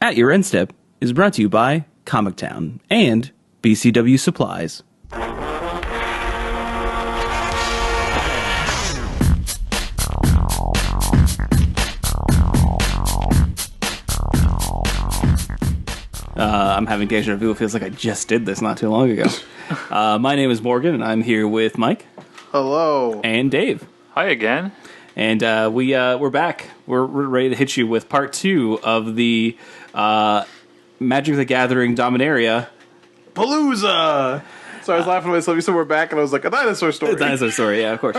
At Your End Step is brought to you by Comic Town and BCW Supplies. I'm having deja vu. It feels like I just did this not too long ago. My name is Morgan, and I'm here with Mike. Hello. And Dave. Hi again. And we're back. We're ready to hit you with part 2 of the Magic the Gathering Dominaria-PALOOZA! So I was laughing at myself. You said we're back, and I was like, a dinosaur story. A dinosaur story, yeah, of course.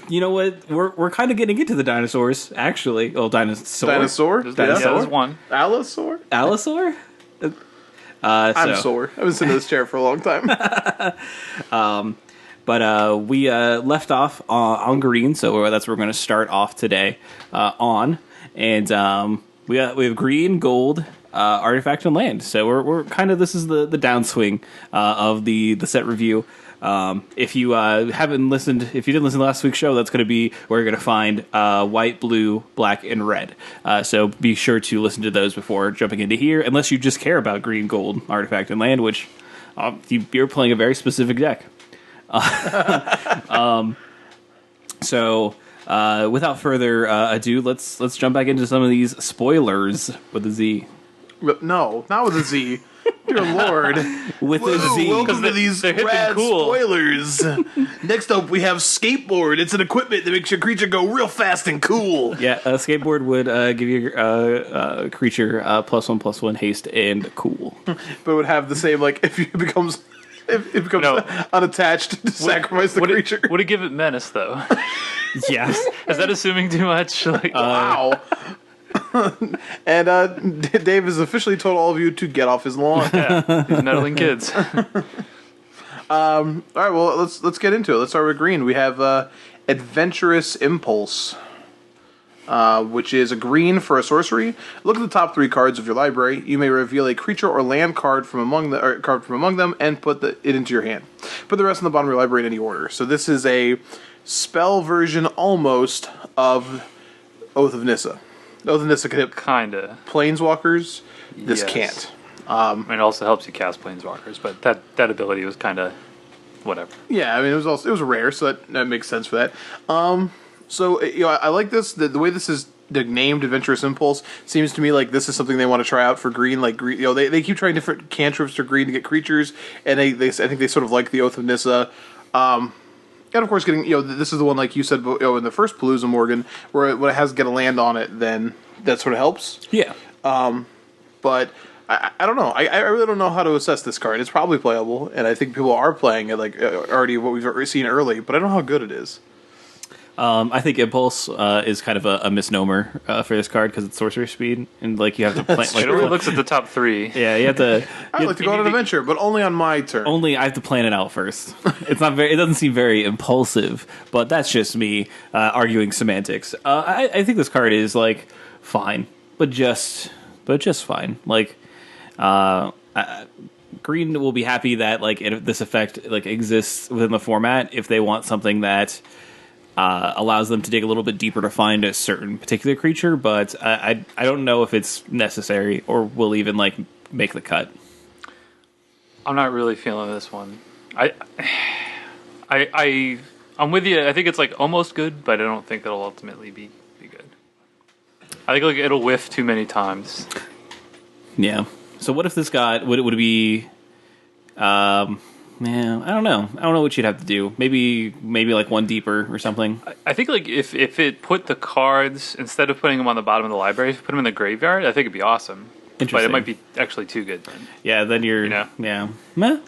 You know what? We're kind of getting into the dinosaurs, actually. Well, dinosaur? Dinosaur? Yeah, there's one. Allosaur? Allosaur? I'm sore. I've been sitting in this chair for a long time. But we left off on green, so that's where we're going to start off today on. And we have green, gold, artifact, and land. So we're kind of, this is the downswing of the set review. If you haven't listened, if you didn't listen to last week's show, that's going to be where you're going to find white, blue, black, and red. So be sure to listen to those before jumping into here, unless you just care about green, gold, artifact, and land, which you're playing a very specific deck. So without further ado, let's jump back into some of these spoilers with a Z. No, not with a Z. Dear Lord. With a Z. Welcome to these rad spoilers. Next up, we have skateboard. It's an equipment that makes your creature go real fast and cool. Yeah, a skateboard would give your creature +1/+1 haste and cool. But it would have the same, like, if it becomes unattached to sacrifice the creature. Would it give it menace, though? Yes. Is that assuming too much? Wow. And Dave has officially told all of you to get off his lawn. Yeah, these meddling kids. All right, well, let's get into it. Let's start with green. We have Adventurous Impulse, which is a green for a sorcery. Look at the top 3 cards of your library. You may reveal a creature or land card from among them and put it into your hand. Put the rest on the bottom of your library in any order. So this is a spell version almost of Oath of Nissa. Oath of Nissa can hit Kinda. Planeswalkers. This can't. It also helps you cast Planeswalkers, but that ability was kind of whatever. Yeah, I mean, it was rare, so that makes sense for that. So, I like this. The way this is named Adventurous Impulse seems to me like this is something they want to try out for green. Like, green, they keep trying different cantrips for green to get creatures, and I think they sort of like the Oath of Nissa. And of course, getting this is the one, like you said, in the first Palooza, Morgan, where when it has to get a land on it, then that sort of helps. Yeah. But I don't know. I really don't know how to assess this card. It's probably playable, and I think people are playing it, like already what we've seen early. But I don't know how good it is. I think Impulse is kind of a misnomer for this card because it's sorcery speed, and like you have to plan. It only looks at the top 3. Yeah, you have to. I'd like to go on an adventure, but only on my turn. Only I have to plan it out first. It's not very. It doesn't seem very impulsive, but that's just me arguing semantics. I think this card is like fine, but just fine. Like, green will be happy that like this effect like exists within the format if they want something that allows them to dig a little bit deeper to find a certain particular creature, but I don't know if it's necessary or will even like make the cut. I'm not really feeling this one. I'm with you. I think it's like almost good, but I don't think it'll ultimately be good. I think like it'll whiff too many times. Yeah. So what if this got would it be? Man, I don't know. I don't know what you'd have to do. Maybe like one deeper or something. I think like if it put the cards, instead of putting them on the bottom of the library, if you put them in the graveyard, I think it'd be awesome. Interesting. But it might be actually too good then. Yeah, then you're yeah. Meh.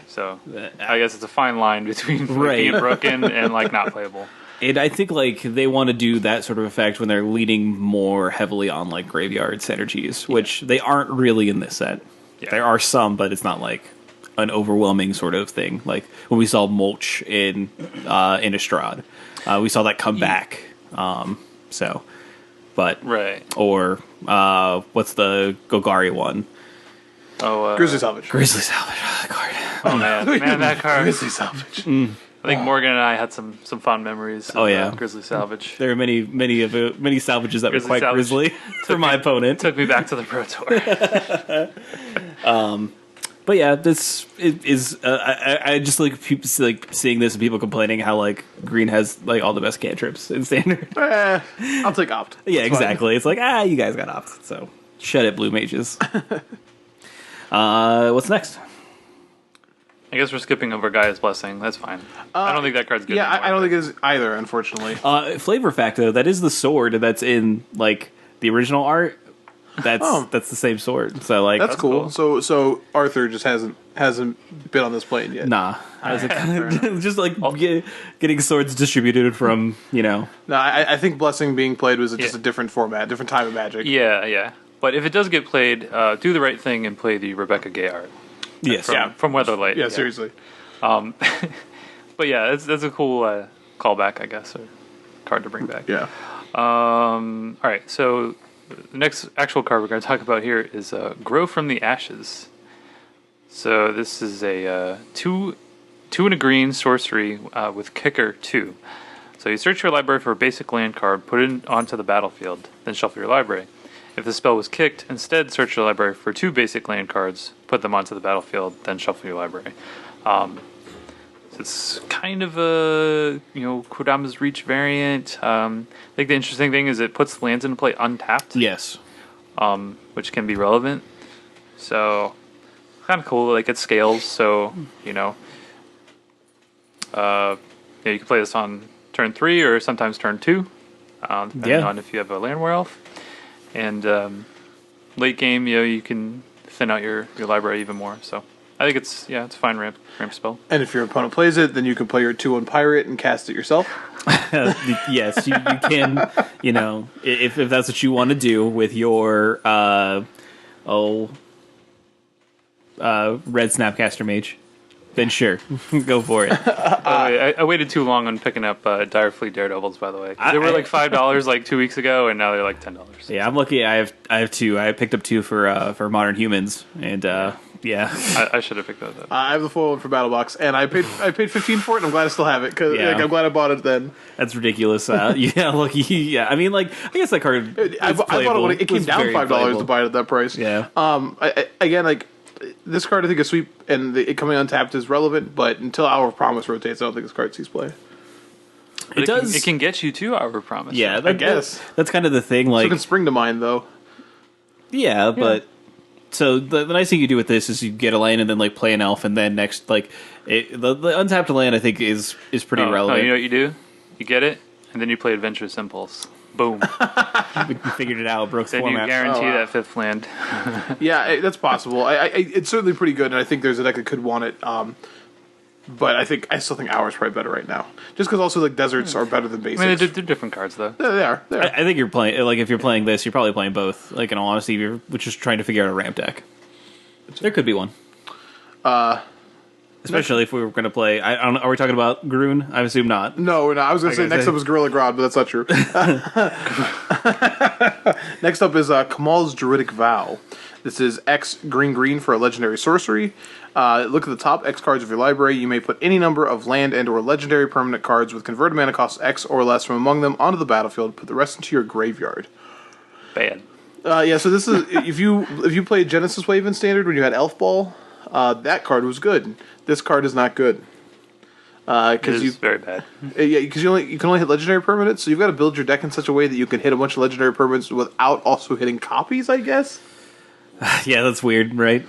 So I guess it's a fine line between being broken and like not playable. And I think like they want to do that sort of effect when they're leaning more heavily on like graveyard synergies, which they aren't really in this set. Yeah. There are some, but it's not like an overwhelming sort of thing. Like when we saw Mulch in Innistrad, we saw that come back. But right. Or what's the Golgari one? Grizzly Salvage. Grizzly Salvage. Oh, that card. Oh man, that card. Grizzly Salvage. I think Morgan and I had some fun memories. Of, Grizzly Salvage. There are many salvages that Grizzly were quite Salvage grisly for my opponent. Took me back to the Pro Tour. But yeah, this is I just like people like seeing this and people complaining how like green has like all the best cantrips in standard. I'll take opt. Yeah, That's exactly. It's like you guys got opt. So shut it, blue mages. What's next? I guess we're skipping over Gaia's Blessing. That's fine. I don't think that card's good. Yeah, anymore, I don't think it is either, unfortunately. Flavor fact though, that is the sword that's in like the original art. That's the same sword. So like that's cool. So Arthur just hasn't been on this plane yet. Nah, I was just like getting swords distributed from No, I think Blessing being played was just a different format, different time of Magic. Yeah. But if it does get played, do the right thing and play the Rebecca Gay art. yes, From Weatherlight. Yeah, seriously. But yeah, that's a cool callback, I guess, or card to bring back. Yeah. All right, so the next actual card we're going to talk about here is Grow from the Ashes. So this is a 2 and a green sorcery with kicker 2. So you search your library for a basic land card, put it onto the battlefield, then shuffle your library. If the spell was kicked, instead search your library for 2 basic land cards, put them onto the battlefield, then shuffle your library. So it's kind of a Kodama's Reach variant. I think the interesting thing is it puts lands into play untapped. yes. Which can be relevant. So kind of cool. Like it scales. So you can play this on turn 3 or sometimes turn 2, depending on if you have a land werewolf. And late game, you can thin out your library even more. So I think it's a fine ramp spell. And if your opponent plays it, then you can play your 2/1 pirate and cast it yourself. Yes, you can. If that's what you want to do with your red Snapcaster Mage, then sure, go for it. I waited too long on picking up Direfleet Daredevils, by the way. They were like $5 like 2 weeks ago, and now they're like $10. Yeah, I'm lucky. I have 2. I picked up 2 for Modern Humans, and I should have picked those up. I have the full one for Battlebox, and I paid $15 for it, and I'm glad I still have it because I'm glad I bought it then. That's ridiculous. Lucky. Yeah, I mean, like I guess that card. I bought it when it came down $5 to buy it at that price. Yeah. Again, like this card, I think a sweep and it coming untapped is relevant, but until Hour of Promise rotates, I don't think this card sees play. It does. It can get you to Hour of Promise. Yeah, I guess that's kind of the thing. Like, so it can spring to mind though. Yeah, but. So the nice thing you do with this is you get a land and then like play an elf and then next the untapped land I think is pretty relevant. No, you know what you do? You get it and then you play Adventurous Impulse. Boom. We figured it out. Broke the then format. You guarantee that 5th land. Yeah, that's possible. It's certainly pretty good, and I think there's a deck that could want it. But I still think Hour's probably better right now, just because also like deserts are better than basics. I mean, they're different cards though. Yeah, they are. I think you're playing like if you're playing this, you're probably playing both. Like in all honesty, you're just trying to figure out a ramp deck. There could be one. Especially if we were going to play. I don't know. Are we talking about Groon? I assume not. No, we're not. I was going to say next up is Gorilla Grodd, but that's not true. Next up is Kamal's Druidic Vow. This is X green for a legendary sorcery. Look at the top X cards of your library. You may put any number of land and or legendary permanent cards with converted mana cost X or less from among them onto the battlefield. Put the rest into your graveyard. Bad. So this is if you played Genesis Wave in Standard when you had Elf Ball, that card was good. This card is not good. Because it's very bad. Because you can only hit legendary permanents, so you've got to build your deck in such a way that you can hit a bunch of legendary permanents without also hitting copies, I guess. Yeah, that's weird, right?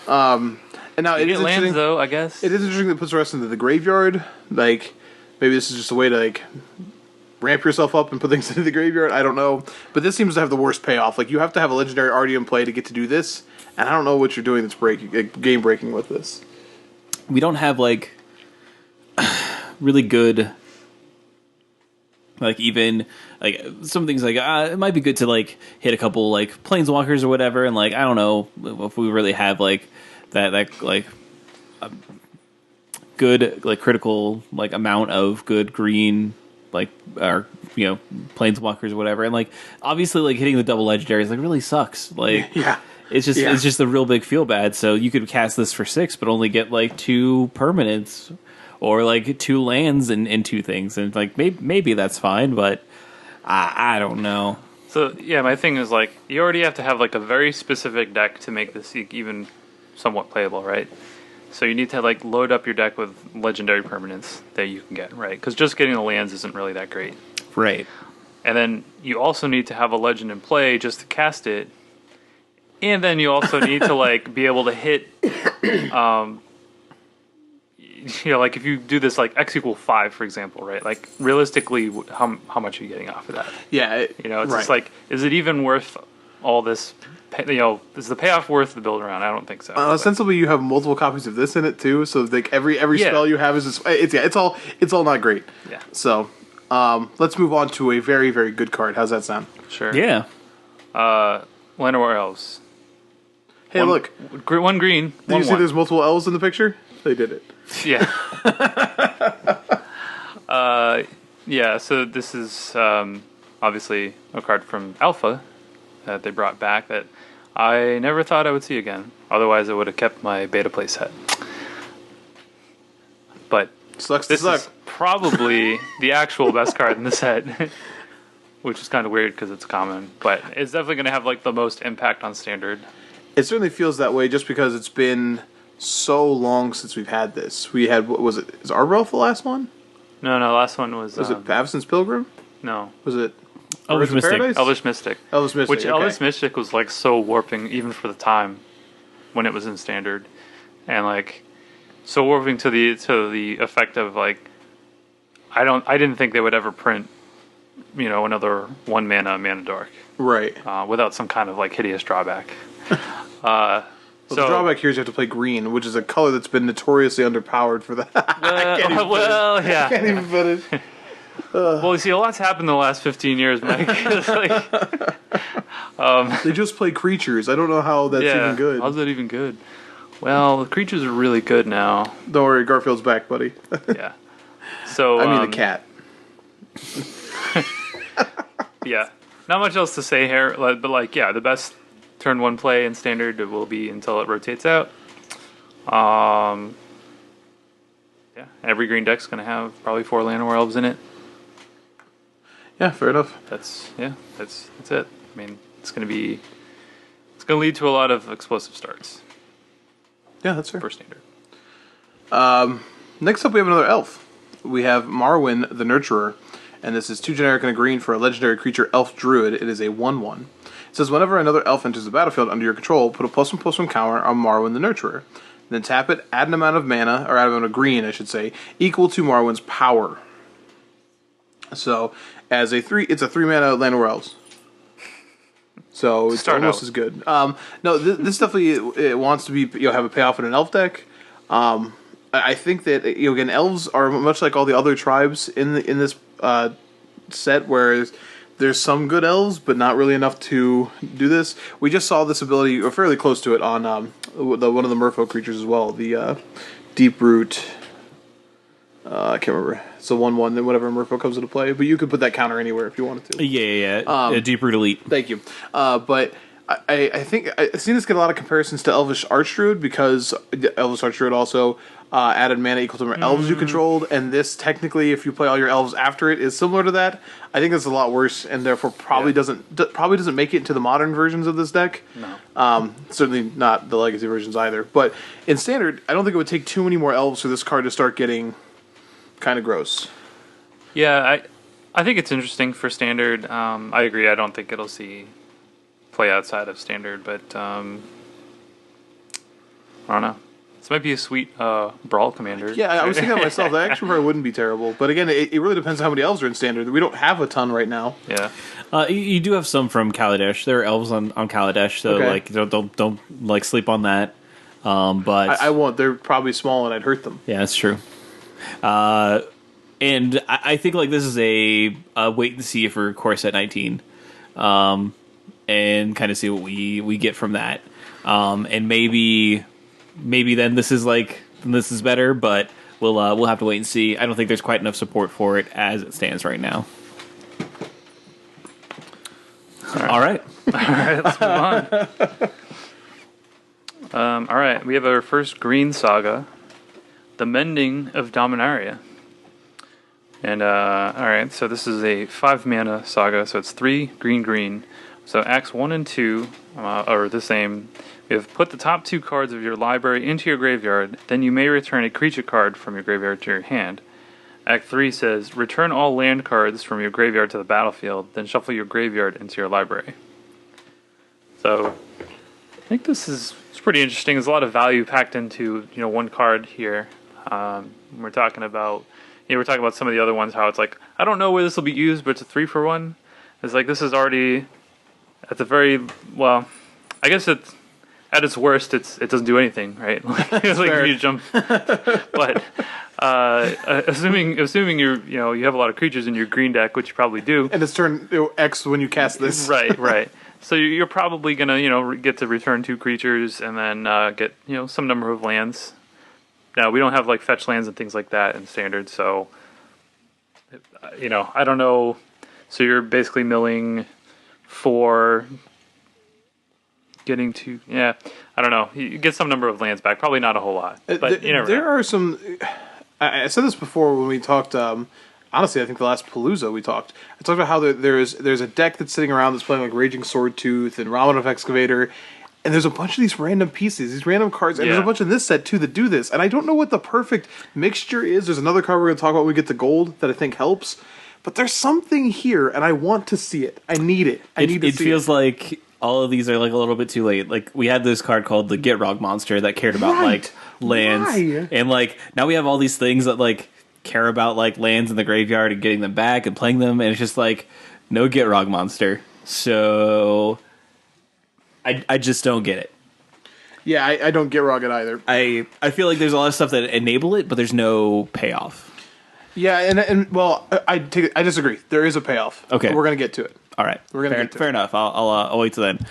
And now it is lands, though. I guess it is interesting that it puts the rest into the graveyard. Like maybe this is just a way to like ramp yourself up and put things into the graveyard. I don't know, but this seems to have the worst payoff. Like you have to have a legendary already in play to get to do this, and I don't know what you're doing that's game breaking with this. We don't have like really good, like even like some things like it might be good to like hit a couple like planeswalkers or whatever, and like I don't know if we really have like that like good like critical like amount of good green like or planeswalkers or whatever, and like obviously like hitting the double legendaries like really sucks. Like it's just a real big feel bad. So you could cast this for 6 but only get like 2 permanents. or like 2 lands and 2 things, and like maybe that's fine, but I don't know. So yeah, my thing is like you already have to have like a very specific deck to make this even somewhat playable, right? So you need to like load up your deck with legendary permanents that you can get, right? Because just getting the lands isn't really that great, Right. and then you also need to have a legend in play just to cast it. And then you also need to like be able to hit, like if you do this like X = 5, for example, right? Like realistically, how much are you getting off of that? Yeah, It's right. just like, is it even worth all this? Is the payoff worth the build around? I don't think so. Ostensibly, you have multiple copies of this in it too, so like every Yeah. spell you have is just, it's all not great. Yeah. So, let's move on to a very very good card. How's that sound? Sure. Yeah. Llanowar Elves. Hey, look. One green. Do you see there's multiple L's in the picture? They did it. Yeah. Yeah, so this is obviously a card from Alpha that they brought back that I never thought I would see again. Otherwise, I would have kept my beta play set. But Sucks to this suck. is probably the actual best card in the set, which is kind of weird because it's common. But it's definitely going to have like the most impact on Standard. It certainly feels that way just because it's been so long since we've had this. We had, what was it? Is Arbrelf the last one? No, last one was... Was it Avacyn's Pilgrim? No. Was it Elvish Birds of Mystic. Paradise? Elvish Mystic. Elvish Mystic, Which okay. Elvish Mystic was like so warping even for the time when it was in Standard. And like so warping to the effect of like I didn't think they would ever print another 1 mana dark Right. without some kind of like hideous drawback. Well, the drawback here is you have to play green, which is a color that's been notoriously underpowered for that. Yeah. Can't even finish. Well, you see, a lot's happened in the last 15 years, Mike. They just play creatures. I don't know how that's even good. How's that even good? Well, the creatures are really good now. Don't worry, Garfield's back, buddy. Yeah. So I mean the cat. Yeah. Not much else to say here, but like, yeah, the best turn 1 play in Standard will be until it rotates out. Yeah, every green deck's going to have probably 4 Llanowar Elves in it. Yeah, fair enough. That's it. I mean, it's going to lead to a lot of explosive starts Yeah, that's fair. for Standard. Next up, we have another elf. We have Marwyn the Nurturer, and this is 2 generic and a green for a legendary creature, Elf Druid. It is a 1/1. It says whenever another elf enters the battlefield under your control, put a +1/+1 counter on Marwyn the Nurturer. Then tap it, add an amount of mana, or add an amount of green, I should say, equal to Marwyn's power. So, it's a 3 mana Llanowar Elves. So it's Start almost out. as good. No, this definitely it wants to be have a payoff in an elf deck. I think that again, elves are much like all the other tribes in this set, where there's some good elves, but not really enough to do this. We just saw this ability, or fairly close to it, on one of the Merfolk creatures as well, the Deep Root. I can't remember. It's a 1/1. Then whatever Merfolk comes into play, but you could put that counter anywhere if you wanted to. Yeah. Deep Root Elite. Thank you. But I think I've seen this get a lot of comparisons to Elvish Archdruid, because Elvish Archdruid also added mana equal to the elves you controlled, and this technically, if you play all your elves after it, is similar to that. I think it's a lot worse, and therefore probably doesn't make it into the modern versions of this deck. No. Certainly not the legacy versions either. But in Standard, I don't think it would take too many more elves for this card to start getting kind of gross. Yeah, I think it's interesting for Standard. I agree. I don't think it'll see play outside of Standard, but I don't know. This might be a sweet Brawl commander. Yeah, I was thinking that myself. That actually probably wouldn't be terrible. But again, it really depends on how many elves are in Standard. We don't have a ton right now. Yeah. You do have some from Kaladesh. There are elves on Kaladesh, so Okay. like don't like sleep on that. But I won't. They're probably small, and I'd hurt them. yeah, that's true. And I think like this is a wait and see for core set 19, and kind of see what we get from that. And maybe then this is better, but we'll have to wait and see. I don't think there's quite enough support for it as it stands right now. All right. All right, let's move on. All right, we have our first green saga, The Mending of Dominaria. And, alright, so this is a 5-mana saga, so it's 3 green. So acts 1 and 2 are the same. You have put the top 2 cards of your library into your graveyard, then you may return a creature card from your graveyard to your hand. Act 3 says, return all land cards from your graveyard to the battlefield, then shuffle your graveyard into your library. So, I think this is pretty interesting. There's a lot of value packed into one card here. We're talking about some of the other ones, how it's like, I don't know where this will be used, but it's a 3-for-1. It's like, this is already at the very, well, I guess it's, at its worst, it doesn't do anything, right? It's like you jump, but assuming you have a lot of creatures in your green deck, which you probably do, and it's turn X when you cast this. Right. So you're probably gonna get to return 2 creatures and then get some number of lands. Now we don't have like fetch lands and things like that in standard, so I don't know. So you're basically milling for getting to I don't know. You get some number of lands back, probably not a whole lot, but you never know. There are some. I said this before when we talked. Honestly, I think the last Palooza we talked. I talked about how there's a deck that's sitting around that's playing like Raging Swordtooth and Ramen Excavator, and there's a bunch of these random pieces, these random cards, and there's a bunch in this set too that do this. And I don't know what the perfect mixture is. There's another card we're going to talk about when we get to gold that I think helps, but there's something here, and I want to see it. I need it. It feels like all of these are like a little bit too late. Like we had this card called the Gitrog monster that cared about like lands, and like now we have all these things that like care about like lands in the graveyard and getting them back and playing them, and it's just like no Gitrog monster. So I just don't get it. Yeah, I don't get Gitrog either. I feel like there's a lot of stuff that enable it, but there's no payoff. Yeah, and well, I disagree. There is a payoff. Okay, we're gonna get to it. All right, we're gonna get to fair it. enough. I'll wait till then.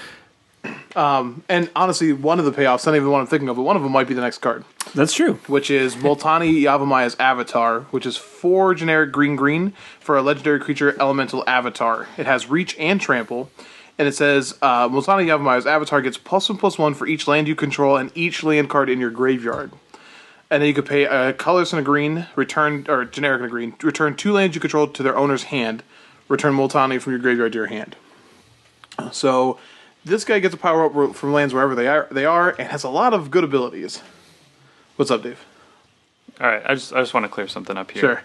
And honestly, one of the payoffs, not even the one I'm thinking of, but one of them might be the next card. That's true. Which is Multani Yavimai's Avatar, which is 4 generic green for a legendary creature elemental avatar. It has reach and trample, and it says Multani Yavimai's Avatar gets +1/+1 for each land you control and each land card in your graveyard. And then you could pay a colorless and a green, generic and a green, return 2 lands you control to their owner's hand, return Multani from your graveyard to your hand. So this guy gets a power up from lands wherever they are, and has a lot of good abilities. What's up, Dave? All right, I just want to clear something up here. Sure.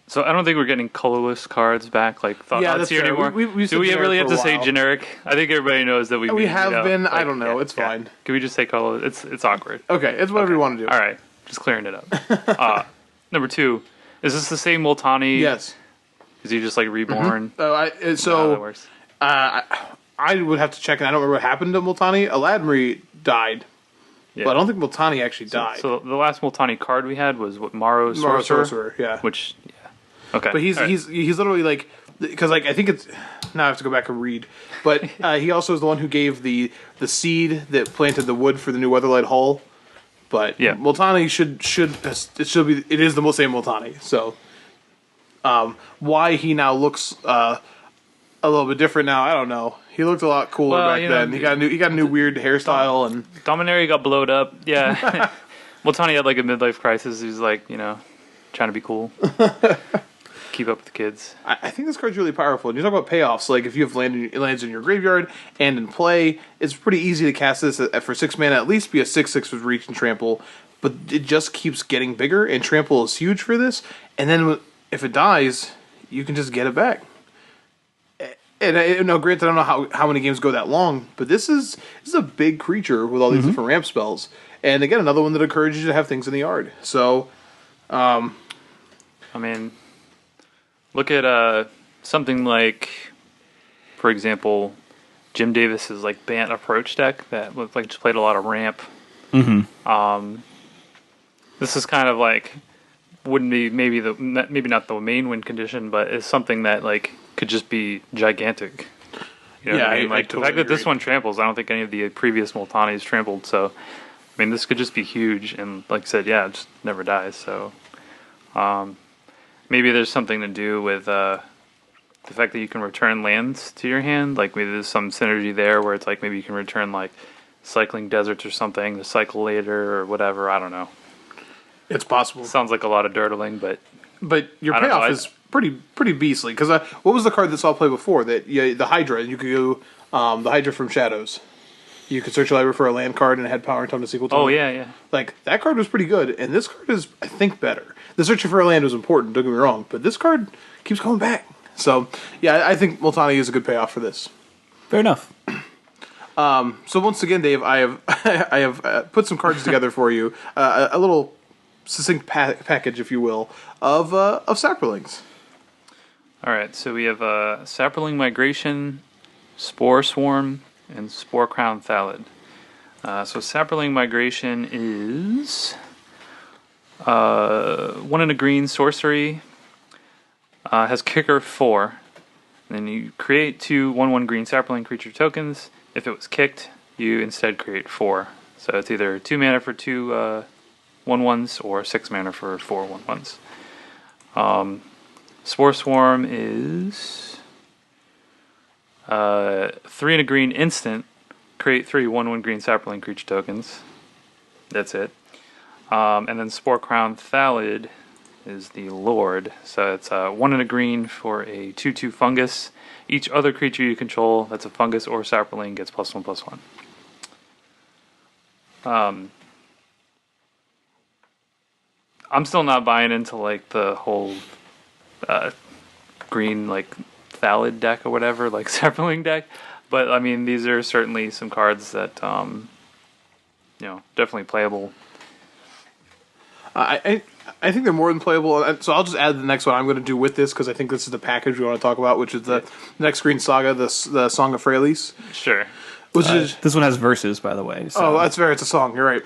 So I don't think we're getting colorless cards back, like Thought Odds here anymore. Do we really have to say generic? I think everybody knows that we have been. Like, I don't know. It's fine. Can we just say colorless? It's awkward. Okay, it's whatever you want to do. All right, just clearing it up. Number 2, is this the same Multani? Yes. Is he just like reborn? Mm-hmm. How that works? I would have to check, and I don't remember what happened to Multani. Aladmri died, but I don't think Multani actually died. So the last Multani card we had was what, Maro Sorcerer? Yeah. Which, okay. But he's literally like, because like I think it's, now I have to go back and read, but he also is the one who gave the seed that planted the wood for the new Weatherlight Hull. But Multani it is the same Multani. So why he now looks a little bit different now, I don't know. He looked a lot cooler back then. He got a new weird hairstyle, and Dominaria got blowed up. Yeah. Multani had like a midlife crisis. He was like, trying to be cool. Keep up with the kids. I think this card's really powerful. And you talk about payoffs, like if you have lands in your graveyard and in play, it's pretty easy to cast this for 6 mana, at least be a 6/6 with reach and trample. But it just keeps getting bigger, and trample is huge for this. And then if it dies, you can just get it back. And granted, I don't know how many games go that long, but this is a big creature with all these different ramp spells. And again, another one that encourages you to have things in the yard. So, I mean, look at something like, for example, Jim Davis's like Bant approach deck that looked like just played a lot of ramp. Mm-hmm. This is kind of like wouldn't be maybe not the main win condition, but it's something that like could just be gigantic. You know what I mean? Like the fact that this one tramples, I don't think any of the previous Multanis trampled. So, I mean, this could just be huge, and like I said, it just never dies. So, maybe there's something to do with the fact that you can return lands to your hand. Like maybe there's some synergy there where it's like maybe you can return like cycling deserts or something to cycle later or whatever. I don't know. It's possible. Sounds like a lot of dirtling, but Your I don't know, payoff is pretty beastly. Because what was the card that saw play before? The Hydra. You could go the Hydra from Shadows. You could search your library for a land card and it had power and toughness equal to. oh yeah. Like, that card was pretty good, and this card is, I think, better. The searching for a land was important, don't get me wrong, but this card keeps coming back. So, yeah, I think Multani is a good payoff for this. Fair enough. So once again, Dave, I have I have put some cards together for you, a little succinct package, if you will, of Saprolings. All right, so we have Saproling Migration, Spore Swarm, and Spore Crown Thallid. So Saproling Migration is 1 and a green sorcery, has kicker 4. Then you create 2 1/1 green Saproling creature tokens. If it was kicked, you instead create 4. So it's either 2 mana for 2 1/1s or 6 mana for 4 1/1s. Spore Swarm is 3 and a green instant. Create 3 1/1 green Saproling creature tokens. That's it. And then Spore Crown Thallid is the Lord. So it's 1 and a green for a 2/2 fungus. Each other creature you control that's a fungus or Saproling gets +1/+1. I'm still not buying into like the whole green like Thallid deck or whatever, like Saproling deck. But I mean, these are certainly some cards that definitely playable. I think they're more than playable. So I'll just add the next one I'm going to do with this because I think this is the package we want to talk about, which is the next Green Saga, the Song of Freyalise. Sure. Which is This one has verses, by the way. So. oh, that's fair. It's a song. You're right.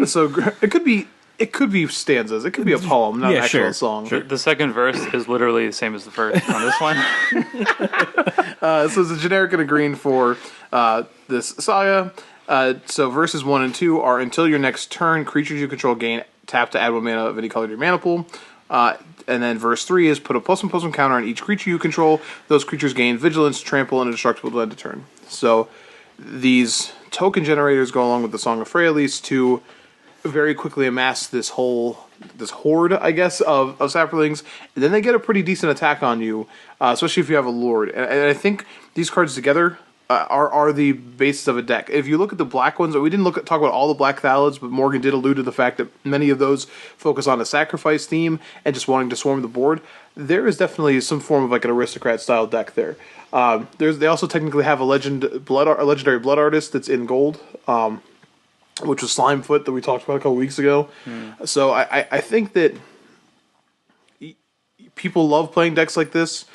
So it could be stanzas. It could be a poem, not an actual song. Sure. The second verse is literally the same as the first on this one. So it's a generic and a green for this saga. So verses 1 and 2 are until your next turn, creatures you control gain tap to add 1 mana of any color to your mana pool. And then verse 3 is put a +1/+1 counter on each creature you control. Those creatures gain vigilance, trample, and indestructible to end a turn. So these token generators go along with the Song of Freyalise to very quickly amass this horde, I guess, of saprolings, and then they get a pretty decent attack on you, especially if you have a Lord. And I think these cards together are the basis of a deck. If you look at the black ones, we didn't talk about all the black Thallids, but Morgan did allude to the fact that many of those focus on a sacrifice theme and just wanting to swarm the board. There is definitely some form of like an aristocrat style deck there. They also technically have a legendary blood artist that's in gold, which was Slimefoot that we talked about a couple weeks ago. So I think that people love playing decks like this,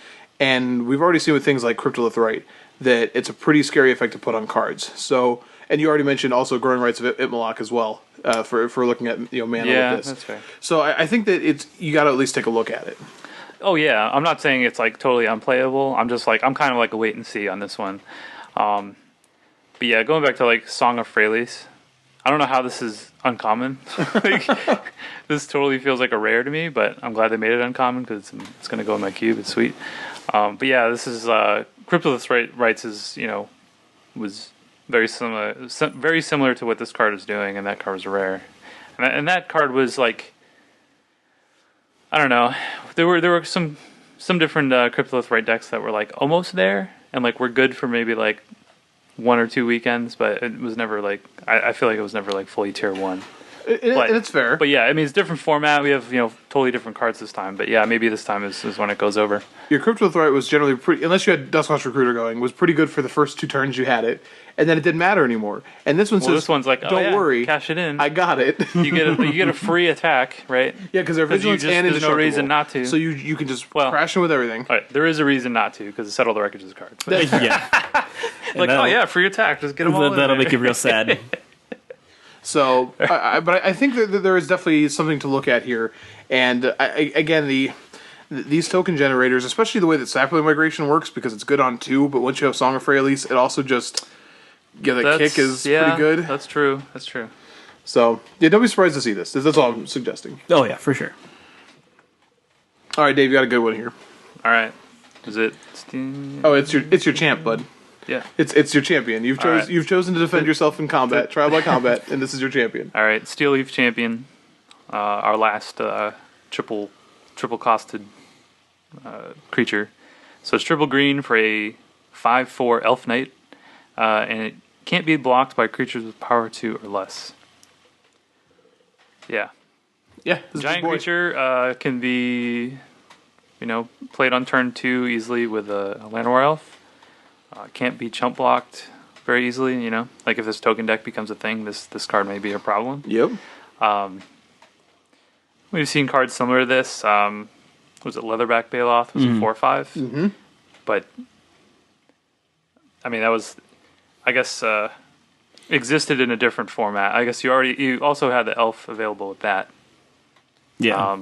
and we've already seen with things like Cryptolith that it's a pretty scary effect to put on cards. So, and you already mentioned also Growing Rights of Itmalok as well for looking at mana with this. That's fair. So I think that you got to at least take a look at it. Oh yeah, I'm not saying it's like totally unplayable. I'm just like I'm kind of like a wait and see on this one. But yeah, going back to like Song of Freyalise, I don't know how this is uncommon. Like, this totally feels like a rare to me, but I'm glad they made it uncommon because it's going to go in my cube. It's sweet. But yeah, this is Cryptolith Rights is was very similar to what this card is doing, and that card was rare, and that card was like I don't know. There were some different Cryptolith Right decks that were like almost there, and like were good for maybe like 1 or 2 weekends, but it was never like I feel like it was never like fully tier 1. And it's fair. But yeah, I mean, it's different format. We have, totally different cards this time. But yeah, maybe this time is when it goes over. Your Cryptolith Right was generally pretty, unless you had Duskwatch Recruiter going, was pretty good for the first 2 turns you had it. And then it didn't matter anymore. And this one says, this one's like, don't worry. Cash it in. I got it. You get a free attack, right? Yeah, because they're vigilance and there's no reason not to. So you can just crash in with everything. All right, there is a reason not to, because Settle the Wreckage is a card. Yeah. Like, free attack. Just get them all in That'll there. make you real sad. So, but I think that there is definitely something to look at here. And again, these token generators, especially the way that Saproling Migration works, because it's good on 2, but once you have Song of Freyalise, it also just the kick is pretty good. That's true. So yeah, don't be surprised to see this. That's all I'm suggesting. Oh yeah, for sure. All right, Dave, you got a good one here. All right, is it? Oh, it's your champ, bud. Yeah, it's your champion. You've chosen to defend yourself in combat, trial by combat, and this is your champion. All right, Steel Leaf Champion. our last triple costed creature. So it's triple green for a 5/4 elf knight, and it can't be blocked by creatures with power 2 or less. Yeah. Yeah, this is a Giant big boy. creature can be, played on turn 2 easily with a Llanowar Elf. Can't be chump blocked very easily, Like if this token deck becomes a thing, this card may be a problem. Yep. We've seen cards similar to this. Was it Leatherback Baloth? Was it 4/5? Mm-hmm. But, I mean, that was, I guess, existed in a different format. I guess you also had the elf available with that. Yeah.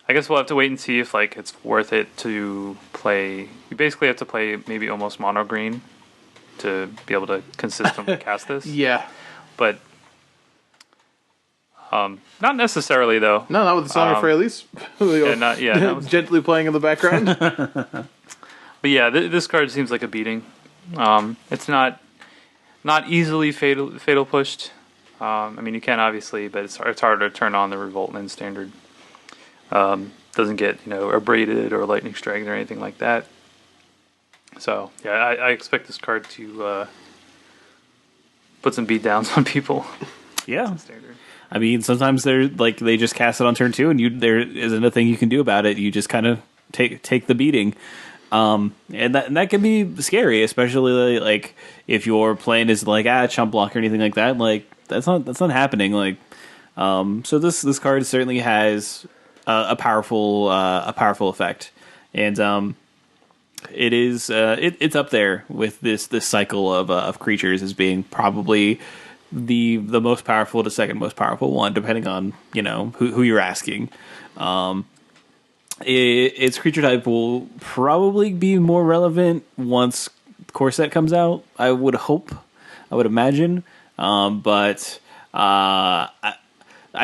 I guess we'll have to wait and see if it's worth it to play. You basically have to play maybe almost mono green to be able to consistently cast this. Yeah. But not necessarily though. No, not with the Song of Freyalise. Not Gently playing in the background. But yeah, this card seems like a beating. It's not easily fatal pushed. I mean, you can obviously, but it's harder to turn on the Revolt Land standard. Doesn't get abraded or lightning strike or anything like that. So yeah, I expect this card to put some beat downs on people. Yeah. Standard. I mean, sometimes they just cast it on turn 2, and there isn't a thing you can do about it. You just kind of take the beating, and that can be scary, especially if you're playing as chump block or anything like that. That's not happening. So this card certainly has a powerful effect, and it is it's up there with this cycle of creatures as being probably the most powerful to second most powerful one, depending on who you're asking. Its creature type will probably be more relevant once Core Set comes out. I would imagine, but I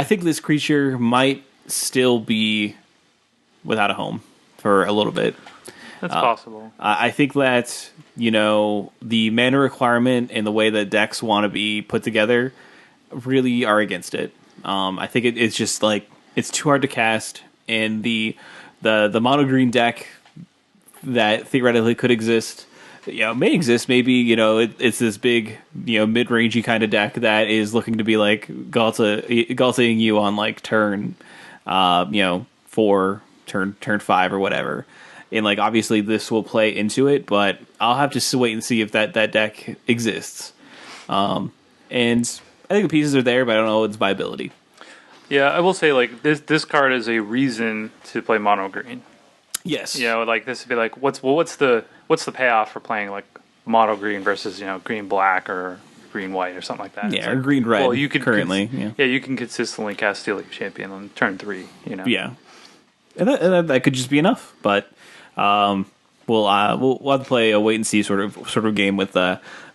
think this creature might still be without a home for a little bit. That's possible. I think that, the mana requirement and the way that decks want to be put together really are against it. I think it's just it's too hard to cast, and the mono green deck that theoretically could exist, may exist. Maybe, it's this big, mid-rangey kind of deck that is looking to be Galtaing you on turn, 4, turn 5 or whatever. And obviously this will play into it, but I'll have to wait and see if that deck exists. And I think the pieces are there, but I don't know its viability. Yeah, I will say this card is a reason to play mono green. Yes. This would be what's the payoff for playing mono green versus green black or green white or something like that. Yeah, or green red. Well, you can currently. You can consistently cast Steel Leaf Champion on turn 3. Yeah, and that could just be enough, but. We'll have to play a wait and see sort of game with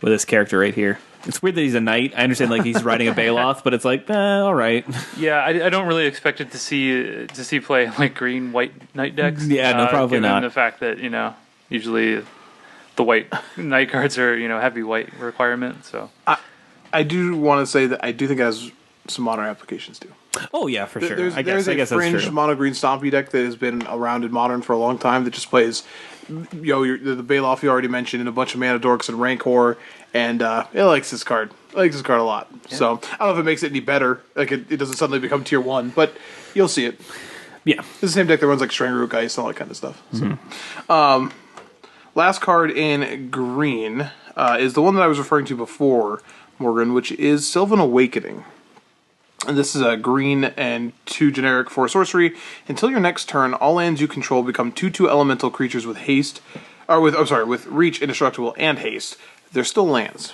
this character right here. It's weird that he's a knight. I understand he's riding a Baloth, but it's all right. Yeah, I don't really expect it to see play green white knight decks. Yeah, no, probably given not. The fact that usually the white knight cards are heavy white requirement. So I do want to say that I do think it has some modern applications too. Oh yeah, for sure. There's I guess a that's fringe true. mono green stompy deck that has been around in modern for a long time that just plays, the Baloth you already mentioned, and a bunch of mana dorks and Rancor, and it likes this card. It likes this card a lot. Yeah. So I don't know if it makes it any better. It doesn't suddenly become tier 1, but you'll see it. Yeah, it's the same deck that runs Strangleroot Ice and all that kind of stuff. So. Last card in green is the one that I was referring to before, Morgan, which is Sylvan Awakening. And this is a green and 2 generic for sorcery. Until your next turn, all lands you control become 2/2 elemental creatures with haste, or with reach, indestructible, and haste. They're still lands.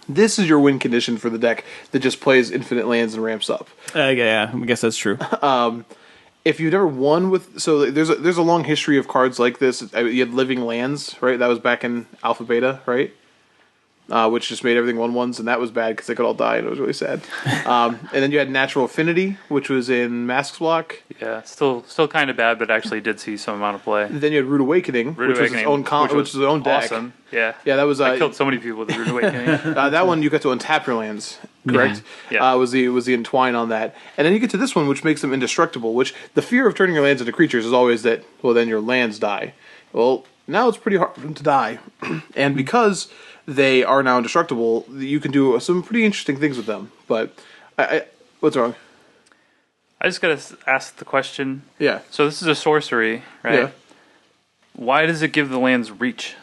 This is your win condition for the deck that just plays infinite lands and ramps up. Yeah, I guess that's true. If you've never won with, there's a long history of cards like this. You had Living Lands, right? That was back in Alpha Beta, right? which just made everything 1/1s, and that was bad because they could all die, and it was really sad. And then you had Natural Affinity, which was in Mask's block. Yeah, still kind of bad, but actually did see some amount of play. Then you had Rude Awakening, which was its own which was its own deck. Awesome. Yeah. Yeah, that was I killed so many people with Rude Awakening. that one you got to untap your lands, correct? Yeah. Was the entwine on that, and then you get to this one, which makes them indestructible. Which the fear of turning your lands into creatures is always that, well, then your lands die. Well, now it's pretty hard for them to die, and because they are now indestructible, you can do some pretty interesting things with them. But what's wrong? I just gotta ask the question. Yeah. So this is a sorcery, right? Yeah. Why does it give the lands reach?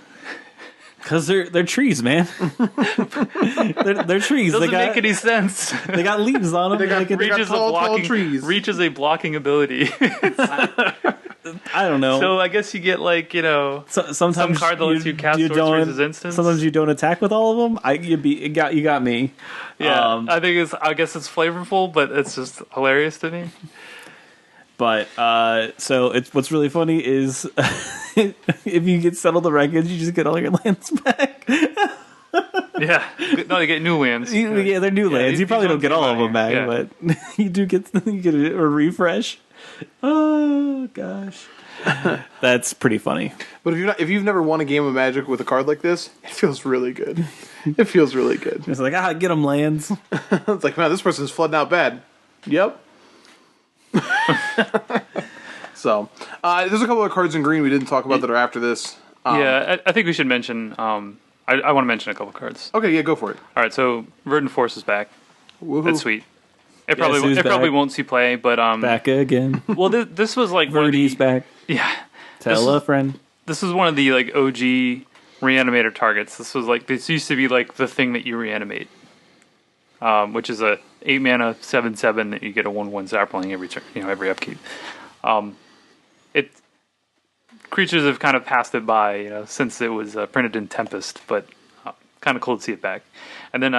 Because they're trees, man. they're trees. Doesn't make any sense. They got leaves on them. They got tall trees. Reach is a blocking ability. I don't know. So I guess you get sometimes some card that lets you cast sorceries as instants. Sometimes you don't attack with all of them. You got me. Yeah, I guess it's flavorful, but it's just hilarious to me. But so what's really funny is if you get Settle the Wreckage, you just get all your lands back. Yeah, no, you get new lands. Yeah, they're new lands. You probably don't get all of them back, yeah. but you get a refresh. Oh gosh, that's pretty funny. But if you've never won a game of Magic with a card like this, it feels really good. It feels really good. It's like get them lands. It's like, man, this person's flooding out bad. Yep. So there's a couple of cards in green we didn't talk about that are after this. I think we should mention. I want to mention a couple cards. Okay, yeah, go for it. All right, so Verdant Force is back. Woohoo. That's sweet. It Sue's probably back. won't see play, but Back again. well, this was like Verdi's back. Yeah, Tell a friend. this was one of the OG reanimator targets. This used to be like the thing that you reanimate, which is a 8 mana 7/7 that you get a 1/1 Zapperling every turn, every upkeep. Creatures have kind of passed it by, since it was printed in Tempest, but kind of cool to see it back. And then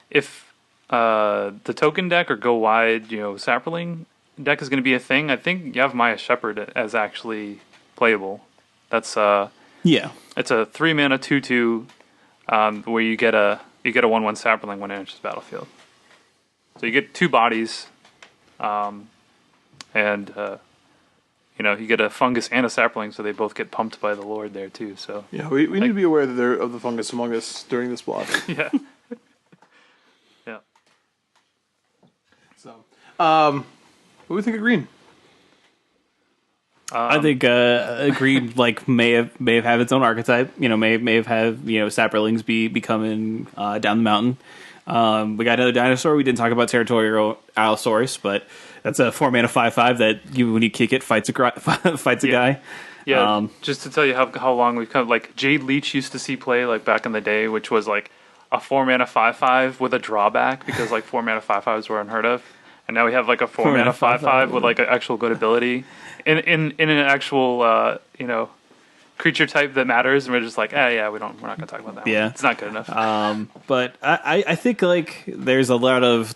if the token deck or go wide, Sapperling deck is going to be a thing, I think Yavimaya Shepherd as actually playable. That's it's a 3 mana 2/2 where you get a 1/1 Sapperling when it enters the battlefield. So you get 2 bodies, and you get a fungus and a sapling, so they both get pumped by the Lord there too. So yeah, we need to be aware that they're of the fungus among us during this block. yeah, yeah. So, what do we think of green? I think green may have had its own archetype. May have had Sapperlings be coming down the mountain. We got another dinosaur. We didn't talk about Territorial Allosaurus, but that's a 4 mana 5/5 that when you kick it fights a guy. Yeah, just to tell you how long we've come. Like Jade Leech used to see play like back in the day, which was like a 4 mana 5/5 with a drawback because like 4 mana 5/5s were unheard of, and now we have like a 4 mana 5/5 with like an actual good ability in an actual creature type that matters, and we're just like, we're not gonna talk about that. Yeah, one. It's not good enough. But I think like there's a lot of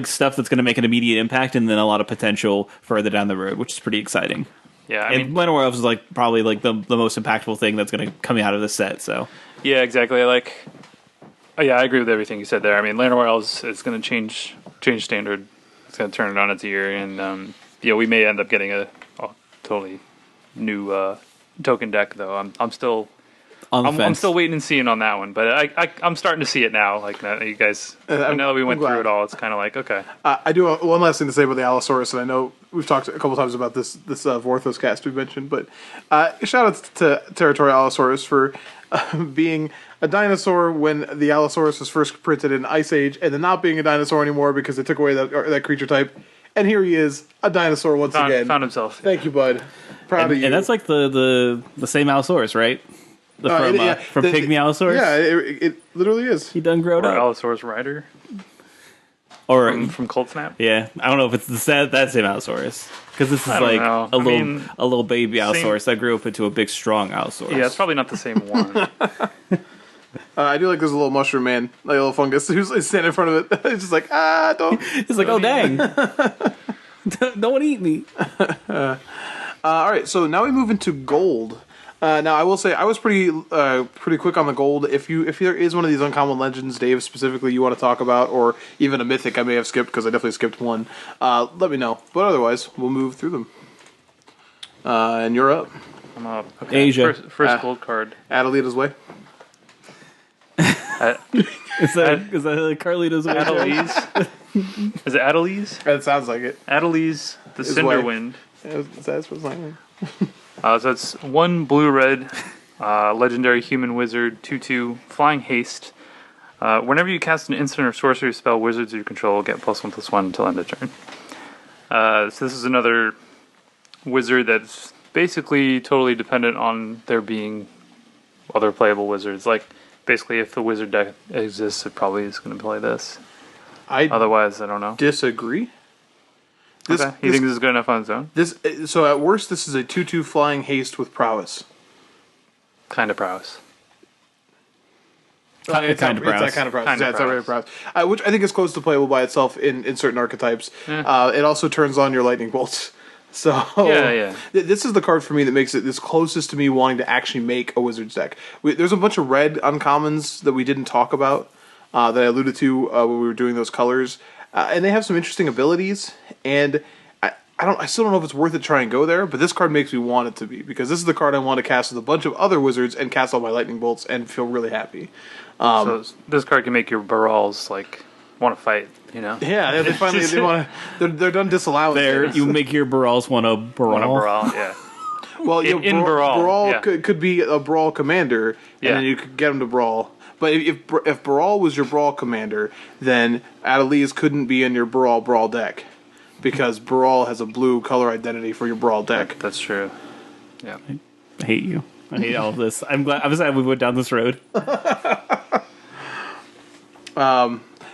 stuff that's gonna make an immediate impact, and then a lot of potential further down the road, which is pretty exciting. Yeah, I mean, Llanowar Elves is probably the most impactful thing that's gonna come out of this set. So yeah, exactly. I agree with everything you said there. I mean, Llanowar Elves is gonna change standard. It's gonna turn it on its ear, and we may end up getting a totally new token deck though. I'm still I'm still waiting and seeing on that one, but I'm starting to see it now. Like you guys, now that we went through it all, it's kind of like okay. I do one last thing to say about the Allosaurus, and I know we've talked a couple times about this Vorthos cast we mentioned, but shout out to Territorial Allosaurus for being a dinosaur when the Allosaurus was first printed in Ice Age, and then not being a dinosaur anymore because they took away that creature type. And here he is, a dinosaur once again. Found himself. Thank you, bud. Proud of you. And that's like the same Allosaurus, right? From Pygmy Allosaurus? Yeah, it literally is. He done growed up. Allosaurus Rider. Or from Cold Snap. Yeah, I don't know if it's that same Allosaurus, because this is like a little baby Allosaurus that grew up into a big strong Allosaurus. Yeah, it's probably not the same one. I do like there's a little mushroom man, like a little fungus, who's standing in front of it. It's just like, don't. It's like, oh dang, don't eat me. All right, so now we move into gold. Now I will say I was pretty quick on the gold. If there is one of these uncommon legends, Dave, specifically you want to talk about, or even a mythic I may have skipped because I definitely skipped one, let me know. But otherwise, we'll move through them. And you're up. I'm up. Okay. Asia. First gold card. Adelita's way. Is that Carlito's way? Adelise. Is it Adelise? That sounds like it. Adelise, the His Cinder way. Wind. That's what's like. So that's 1 blue-red, legendary human wizard, 2/2, flying haste. Whenever you cast an instant or sorcery spell, wizards you control get +1/+1 until end of turn. So this is another wizard that's basically totally dependent on there being other playable wizards. Like, basically, if the wizard deck exists, it probably is going to play this. Otherwise, I don't know. Disagree. You think this is good enough on its own? So at worst, this is a 2/2 flying haste with prowess. Kind of prowess. It's that kind of prowess. It's that rate of prowess. Which I think is close to playable by itself in certain archetypes. Yeah. It also turns on your lightning bolts. So Yeah. This is the card for me that makes it this closest to me wanting to actually make a wizard's deck. There's a bunch of red uncommons that we didn't talk about that I alluded to when we were doing those colors, and they have some interesting abilities. And I still don't know if it's worth it to try and go there, but this card makes me want it to be, because this is the card I want to cast with a bunch of other wizards and cast all my lightning bolts and feel really happy. So this card can make your Barals like want to fight, you know? Yeah, they finally they want to. They're done disallowing. There, you make your Barals want to brawl. Want to brawl, yeah. Well, in Brawl, yeah. could be a brawl commander, and Yeah. then you could get him to brawl. But if Brawl was your brawl commander, then Adelise couldn't be in your brawl deck, because Brawl has a blue color identity for your brawl deck. That's true. Yeah. I hate you. I hate all of this. I'm glad we went down this road.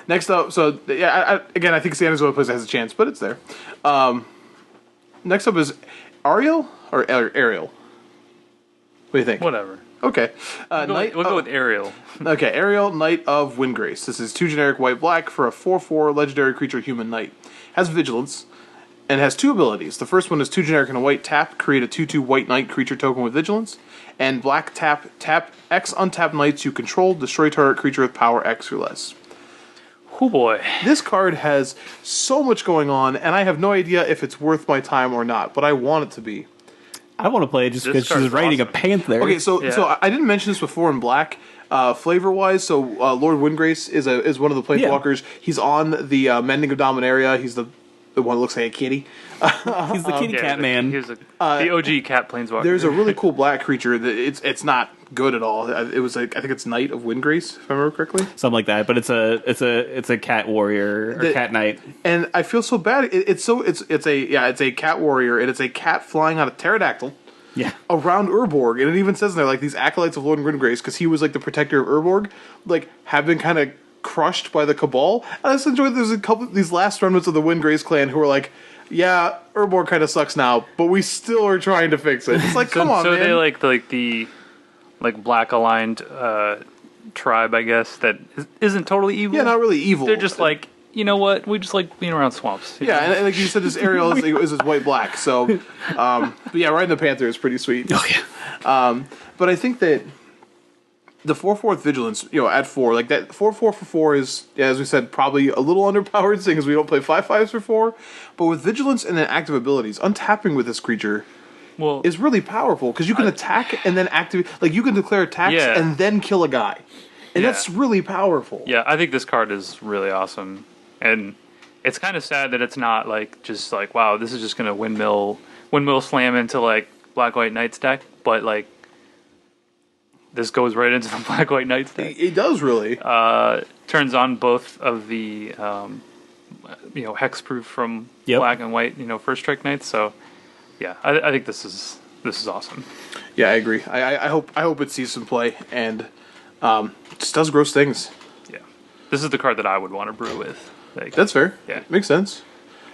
Next up, so yeah, I think Santa's the only place that has a chance, but it's there. Next up is Ariel or Ariel. What do you think? Whatever. Okay. We'll go with Ariel. Okay, Ariel, Knight of Windgrace. This is 2 generic white-black for a 4/4 legendary creature human knight. Has vigilance, and has 2 abilities. The first one is 2 generic and a white tap, create a 2/2 white knight creature token with vigilance. And black tap X untapped knights you control, destroy target creature with power X or less. Oh boy. This card has so much going on, and I have no idea if it's worth my time or not, but I want it to be. I want to play it just This because she's card's riding awesome. a panther. Okay, so Yeah. I didn't mention this before in black, flavor wise. So Lord Windgrace is one of the planeswalkers. He's on the Mending of Dominaria. He's the one that looks like a kitty. He's the kitty cat man. Here's the OG cat planeswalker. There's a really cool black creature that it's not good at all. It was like, I think it's Knight of Windgrace, if I remember correctly. Something like that, but it's a cat warrior or cat knight. And I feel so bad. It's a cat warrior, and it's a cat flying on a pterodactyl. Yeah. Around Urborg, and it even says in there, like, these acolytes of Lord Windgrace, because he was like the protector of Urborg, like, have been kind of crushed by the Cabal. And I just enjoyed there's a couple these last remnants of the Windgrace clan who are like, yeah, Urborg kind of sucks now, but we still are trying to fix it. It's like, come on, so man. they like the black aligned tribe, I guess, that isn't totally evil. Yeah, not really evil. They're just like, you know what? We just like being around swamps. Yeah, and like you said, this Ariel is white black. So, but yeah, riding the Panther is pretty sweet. Oh yeah. But I think that the 4/4 vigilance, at 4, like that 4/4 for 4 is, as we said, probably a little underpowered, seeing as we don't play 5/5s for 4. But with vigilance and then active abilities, untapping with this creature is really powerful, because you can attack and then activate. Like, you can declare attacks Yeah. and then kill a guy, and Yeah. that's really powerful. Yeah, I think this card is really awesome, and it's kind of sad that it's not like just like, wow, this is just gonna windmill slam into like Black White Knights deck, but like this goes right into the Black White Knights deck. It does really. Turns on both of the hexproof from Yep. Black and White, first strike knights. So yeah, I think this is awesome. Yeah, I agree. I hope it sees some play, and just does gross things. Yeah, this is the card that I would want to brew with. Like, That's fair. Yeah. Makes sense.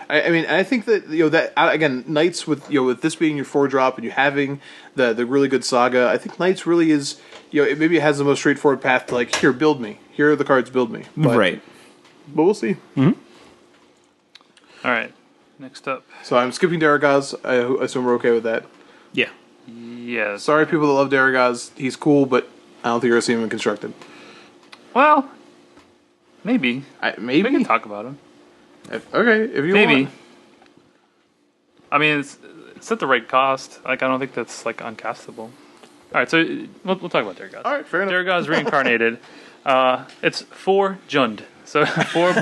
I mean, I think that that again, Knights with with this being your 4-drop and you having the really good saga, I think Knights really is maybe it has the most straightforward path to like, here, build me. Here are the cards, build me. But, Right. But we'll see. all right, next up. So I'm skipping Daragaz. I assume we're okay with that. Yeah. Yes. Sorry, people that love Daragaz. He's cool, but I don't think you're gonna see him in constructed. Well, maybe. Maybe. We can talk about him. Okay, if you Maybe. want. I mean, it's at the right cost. Like, I don't think that's like uncastable. All right, so we'll talk about Daragaz. All right, fair enough. Daragaz reincarnated. It's 4 Jund, so 4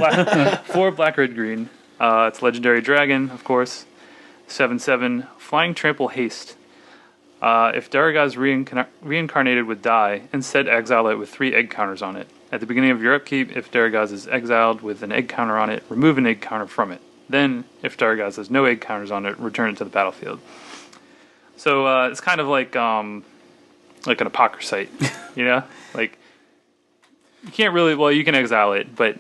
black, red, green. It's legendary dragon, of course. 7/7 flying trample haste. If Daragaz reincarnated with die, instead exile it with 3 egg counters on it. At the beginning of your upkeep, if Daragaz is exiled with an egg counter on it, remove an egg counter from it. Then, if Daragaz has no egg counters on it, return it to the battlefield. So it's kind of like an apocryphite, you know? Like, you can't really... Well, you can exile it, but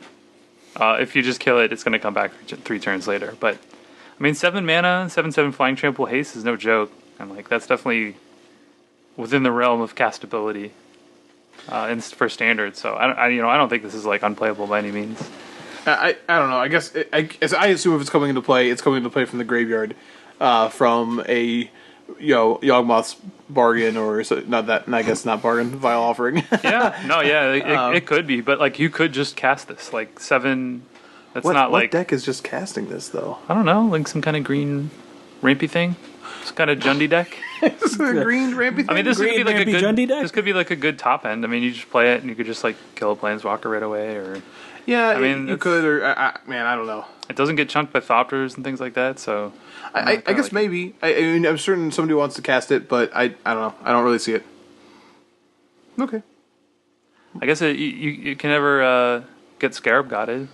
if you just kill it, it's going to come back 3 turns later. But, I mean, 7 mana, 7/7 flying trample haste is no joke. And, like, that's definitely within the realm of castability for standard. So, I don't think this is, like, unplayable by any means. I don't know. I guess I assume if it's coming into play from the graveyard, from a Yawgmoth's bargain or not that. I guess not bargain, vile offering. It could be, but like you could just cast this like 7. That's what like deck is just casting this though? I don't know, like some kind of green rampy thing. It's kind of Jundy deck. This is a green rampy thing. I mean, this could be like a good Jundy deck? This could be like a good top end. I mean, you just play it and you could just like kill a planeswalker right away, or yeah, I mean, you could, or man, I don't know. It doesn't get chunked by Thopters and things like that, so I guess like maybe. I mean, I'm certain somebody wants to cast it, but I don't know. I don't really see it. Okay. I guess you can never get Scarab Godded.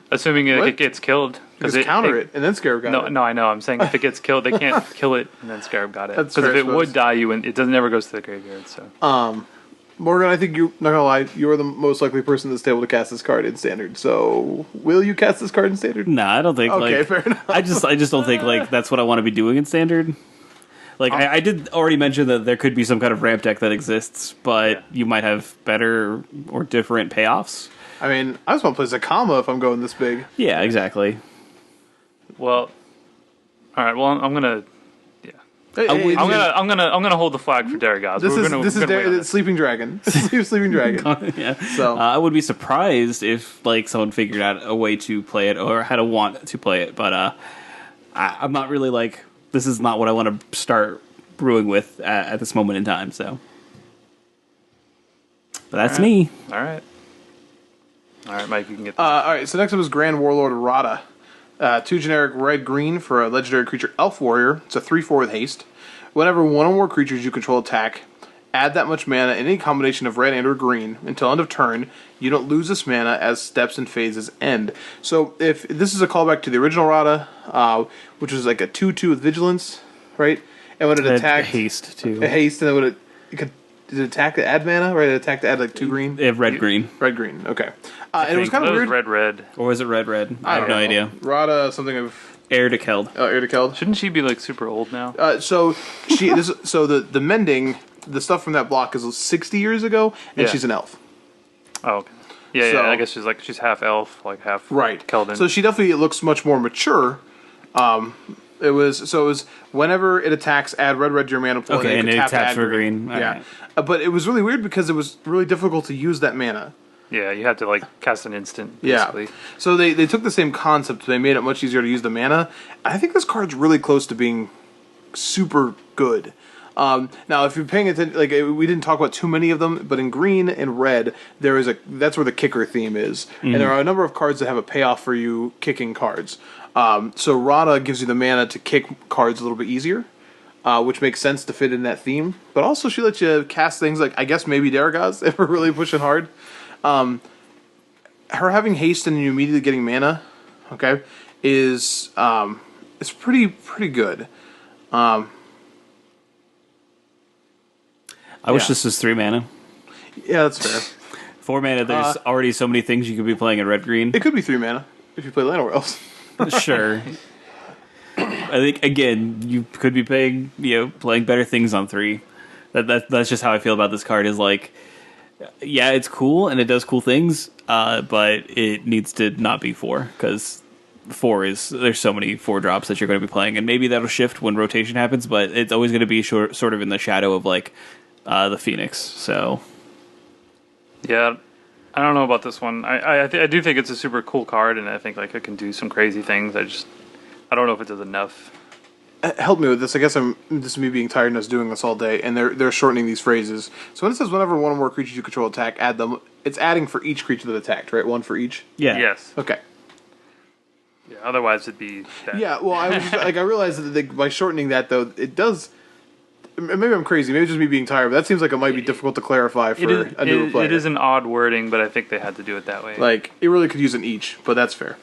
Assuming it gets killed. Because counter it, and then Scarab got it. No, I know. I'm saying if it gets killed, they can't kill it, and then Scarab got it. That's Because if fair, it I would suppose. die, it never goes to the graveyard. So Morgan, I think you, not gonna lie, you're the most likely person that's able to cast this card in Standard. So, will you cast this card in Standard? Nah, I don't think. Okay, like, fair enough. I just don't think like that's what I want to be doing in Standard. Like I did already mention that there could be some kind of ramp deck that exists, but you might have better or different payoffs. I mean, I just want to play Zakama if I'm going this big. Yeah, exactly. well, all right. Well, I'm gonna. Yeah. Hey, I'm gonna hold the flag for Daragaz. This We're is gonna this wait on is this. Sleeping Dragon. Sleeping Dragon. Yeah. So I would be surprised if like someone figured out a way to play it or had a want to play it, but I'm not really like this is not what I want to start brewing with at this moment in time. So, but that's me. All right, Mike, you can get this. all right. So next up is Grand Warlord Rada. 2 generic red-green for a legendary creature Elf Warrior. It's a 3/4 with haste. Whenever one or more creatures you control attack, add that much mana in any combination of red and or green until end of turn. You don't lose this mana as steps and phases end. So if this is a callback to the original Rada, which was like a 2/2 with vigilance, right? And when it attacked, haste too. haste, and then when did it attack to add mana, right? It attacked to add like 2 green. Red green, Red green. Okay. And it was kind of weird. Red. or was it red? I have don't no know. idea. Rada something of Heir to Keld. Heir to Keld. Shouldn't she be like super old now? So the mending, the stuff from that block is 60 years ago, and Yeah. she's an elf. Oh, okay. Yeah, So- I guess she's half elf, like half Right. Keldon. So she definitely looks much more mature. It was whenever it attacks, add red to your mana pool. Okay, you and can it tap to taps add for green. Yeah. Alright. But it was really weird because it was really difficult to use that mana. yeah, you have to like cast an instant. Yeah. Basically. So they took the same concept, they made it much easier to use the mana. I think this card's really close to being super good. Now, if you're paying attention, like we didn't talk about too many of them, but in green and red, that's where the kicker theme is, and there are a number of cards that have a payoff for you kicking cards. So Rada gives you the mana to kick cards a little bit easier, which makes sense to fit in that theme. But also, she lets you cast things like I guess maybe Daragaz if we're really pushing hard. Her having haste and you immediately getting mana, okay, is it's pretty good. I wish Yeah. this was 3 mana. Yeah, that's fair. 4 mana. There's already so many things you could be playing in red green. It could be 3 mana if you play Llanowar Elves. Sure. I think again, you could be playing better things on 3. That's just how I feel about this card. Is like, yeah, it's cool and it does cool things, but it needs to not be 4 because 4 is there's so many 4-drops that you're going to be playing, and maybe that'll shift when rotation happens, but it's always going to be sort of in the shadow of like the Phoenix. So Yeah, I don't know about this one. I do think it's a super cool card, and I think like it can do some crazy things. I don't know if it does enough. Help me with this. I guess this is me being tired and us doing this all day, and they're shortening these phrases. So when it says whenever one or more creatures you control attack, add them. It's adding for each creature that attacked, right? One for each. yeah, Yes. Okay. Yeah. Otherwise, it'd be bad. Yeah. Well, I was just, like I realized that by shortening that though, it does. Maybe I'm crazy. Maybe it's just me being tired, but that seems like it might be difficult to clarify for a newer player. It is an odd wording, but I think they had to do it that way. Like it really could use an each, but that's fair.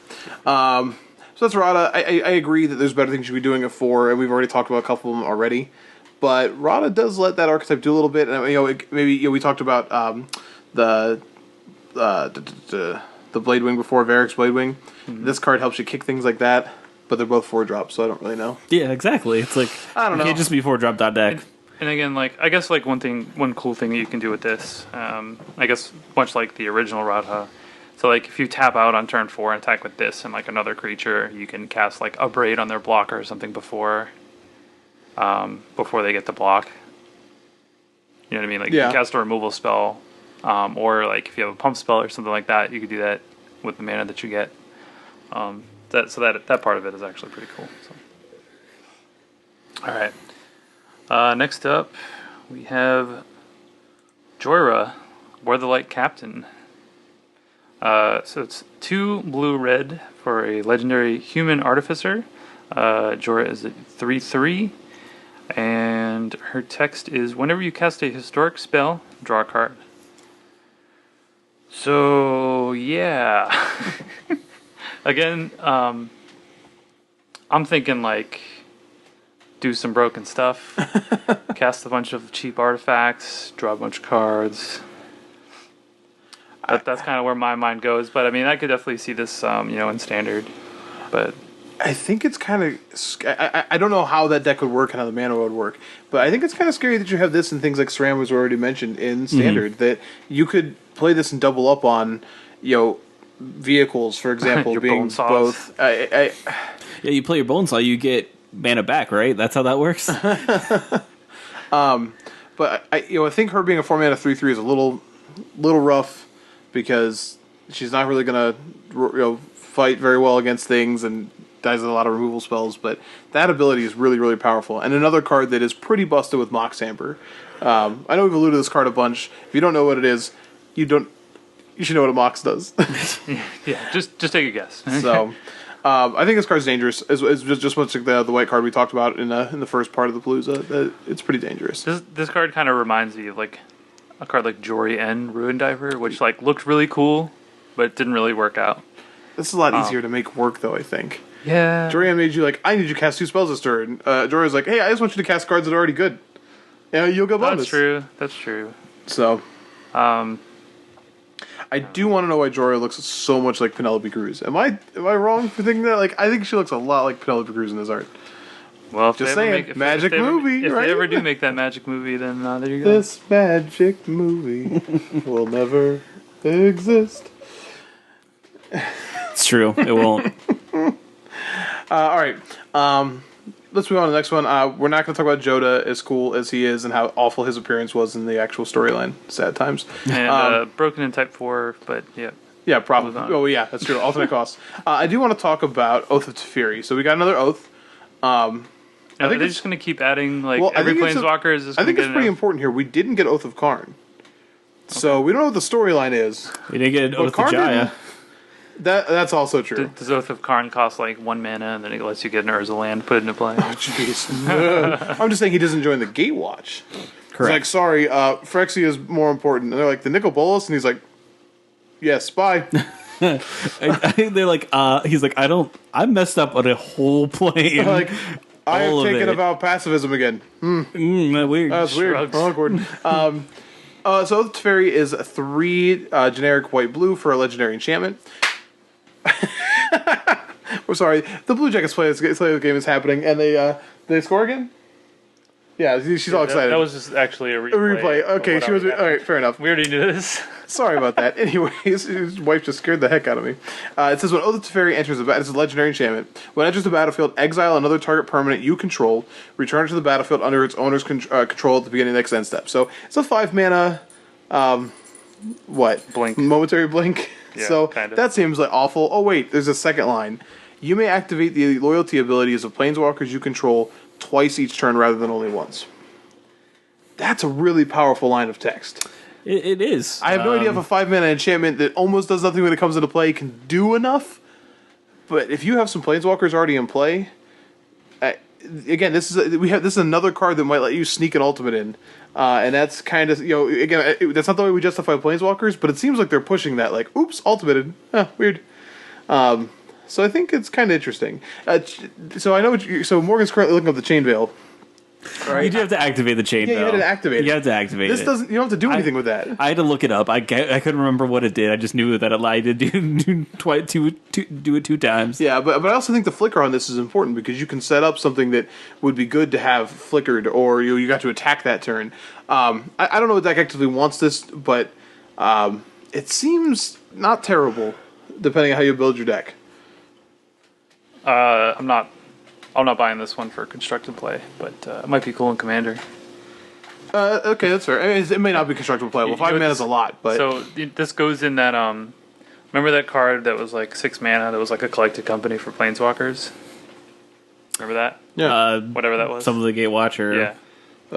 So that's Rada. I agree that there's better things you should be doing it for, and we've already talked about a couple of them already. But Rada does let that archetype do a little bit, and we talked about the Bladewing before, Varric's Bladewing. Mm-hmm. This card helps you kick things like that, but they're both 4-drops, so I don't really know. Yeah, exactly. It's like I don't know. It can't just be 4-drop dot deck. And again, like I guess like one cool thing that you can do with this, I guess much like the original Radha. So like if you tap out on turn 4 and attack with this and like another creature, you can cast like a Braid on their blocker or something before they get to block. You know what I mean? Like you can cast a removal spell, or like if you have a pump spell or something like that, you could do that with the mana that you get. That part of it is actually pretty cool. So. All right. Next up, we have Jorah, Weatherlight Captain. So it's 2 blue-red for a legendary human artificer. Jorah is a 3/3, and her text is: whenever you cast a historic spell, draw a card. So yeah, again, I'm thinking like do some broken stuff, cast a bunch of cheap artifacts, draw a bunch of cards. That's kind of where my mind goes, but I mean, I could definitely see this, in standard. But I think it's kind of. I don't know how that deck would work and how the mana would work, but I think it's kind of scary that you have this and things like Saram was already mentioned in standard. Mm-hmm. That you could play this and double up on, vehicles, for example, being both. Yeah, you play your Bonesaw, you get mana back, right? That's how that works. But I think her being a 4-mana 3/3 is a little rough. Because she's not really going to fight very well against things and dies with a lot of removal spells, but that ability is really, really powerful. And another card that is pretty busted with Mox Amber. I know we've alluded to this card a bunch. If you don't know what it is, you should know what a Mox does. Yeah, just take a guess. So, I think this card's dangerous. It's just much like the white card we talked about in the first part of the Palooza. It's pretty dangerous. This card kind of reminds me of like a card like Jori N Ruin Diver, which like looked really cool, but didn't really work out. This is a lot easier to make work, though, I think. Yeah. Jori N made you like, I need you to cast 2 spells this turn. Jori's like, hey, I just want you to cast cards that are already good. Yeah, you'll go bonus. That's true. So, I do want to know why Jori looks so much like Penelope Cruz. Am I wrong for thinking that? Like, I think she looks a lot like Penelope Cruz in this art. Well, just saying, if they ever do make that magic movie, then there you go. This magic movie will never exist. It's true. It won't. All right. Let's move on to the next one. We're not going to talk about Jodah, as cool as he is and how awful his appearance was in the actual storyline. Sad times. And broken in Type 4, but yeah. Yeah, probably. Oh, yeah, that's true. Alternate cost. I do want to talk about Oath of Teferi. So we got another Oath. I think they're just going to keep adding, every Planeswalker is just I going to get think it's pretty important here. We didn't get Oath of Karn. So we don't know what the storyline is. We didn't get an Oath of Jaya. That's also true. Does Oath of Karn cost 1 mana, and then it lets you get an Urza land put into play? Oh, jeez. I'm just saying he doesn't join the Gatewatch. Correct. He's like, sorry, Phyrexia is more important. And they're like, the Nicol Bolas? And he's like, yes, bye. They're like, he's like, I messed up on a whole plane. Like, I have taken about pacifism again. Weird. That's weird. Awkward. So Oath of Teferi is 3 generic white-blue for a legendary enchantment. We're sorry. The Blue Jackets play this game is happening, and they score again? Yeah, she's all excited. That was just actually a replay. a replay. of Okay, what she was. already All right, happened. fair enough. We already knew this. Sorry about that. Anyways, his wife just scared the heck out of me. It says when Oath of Teferi enters the battle, it's a legendary enchantment. When it enters the battlefield, exile another target permanent you control. Return it to the battlefield under its owner's control at the beginning of the next end step. So it's a 5 mana. What? Blink. Momentary blink. Yeah, So kind of. that seems like awful. Oh wait, there's a second line. You may activate the loyalty abilities of planeswalkers you control twice each turn rather than only once. That's a really powerful line of text. It is. I have no idea if a 5 mana enchantment that almost does nothing when it comes into play can do enough. But if you have some planeswalkers already in play, again, this is another card that might let you sneak an ultimate in, and that's kind of that's not the way we justify planeswalkers, but it seems like they're pushing that. Like, oops, ultimated, weird. So I think it's kind of interesting. So I know. So Morgan's currently looking up the Chain Veil. Right. You do have to activate the chain. Yeah, you had to activate it. You have to activate This it. doesn't. You don't have to do anything with that. I had to look it up. I couldn't remember what it did. I just knew that it allowed you to do it 2 times. Yeah, but I also think the flicker on this is important because you can set up something that would be good to have flickered, or you got to attack that turn. I don't know what deck actively wants this, but it seems not terrible, depending on how you build your deck. I'm not buying this one for constructed play, but it might be cool in Commander. Okay, that's fair. I mean, it may not be constructible playable. 5 mana is a lot, but So this goes in that remember that card that was like 6 mana that was like a collected company for Planeswalkers? Remember that? yeah, Whatever that was. Some of the Gatewatcher. Yeah.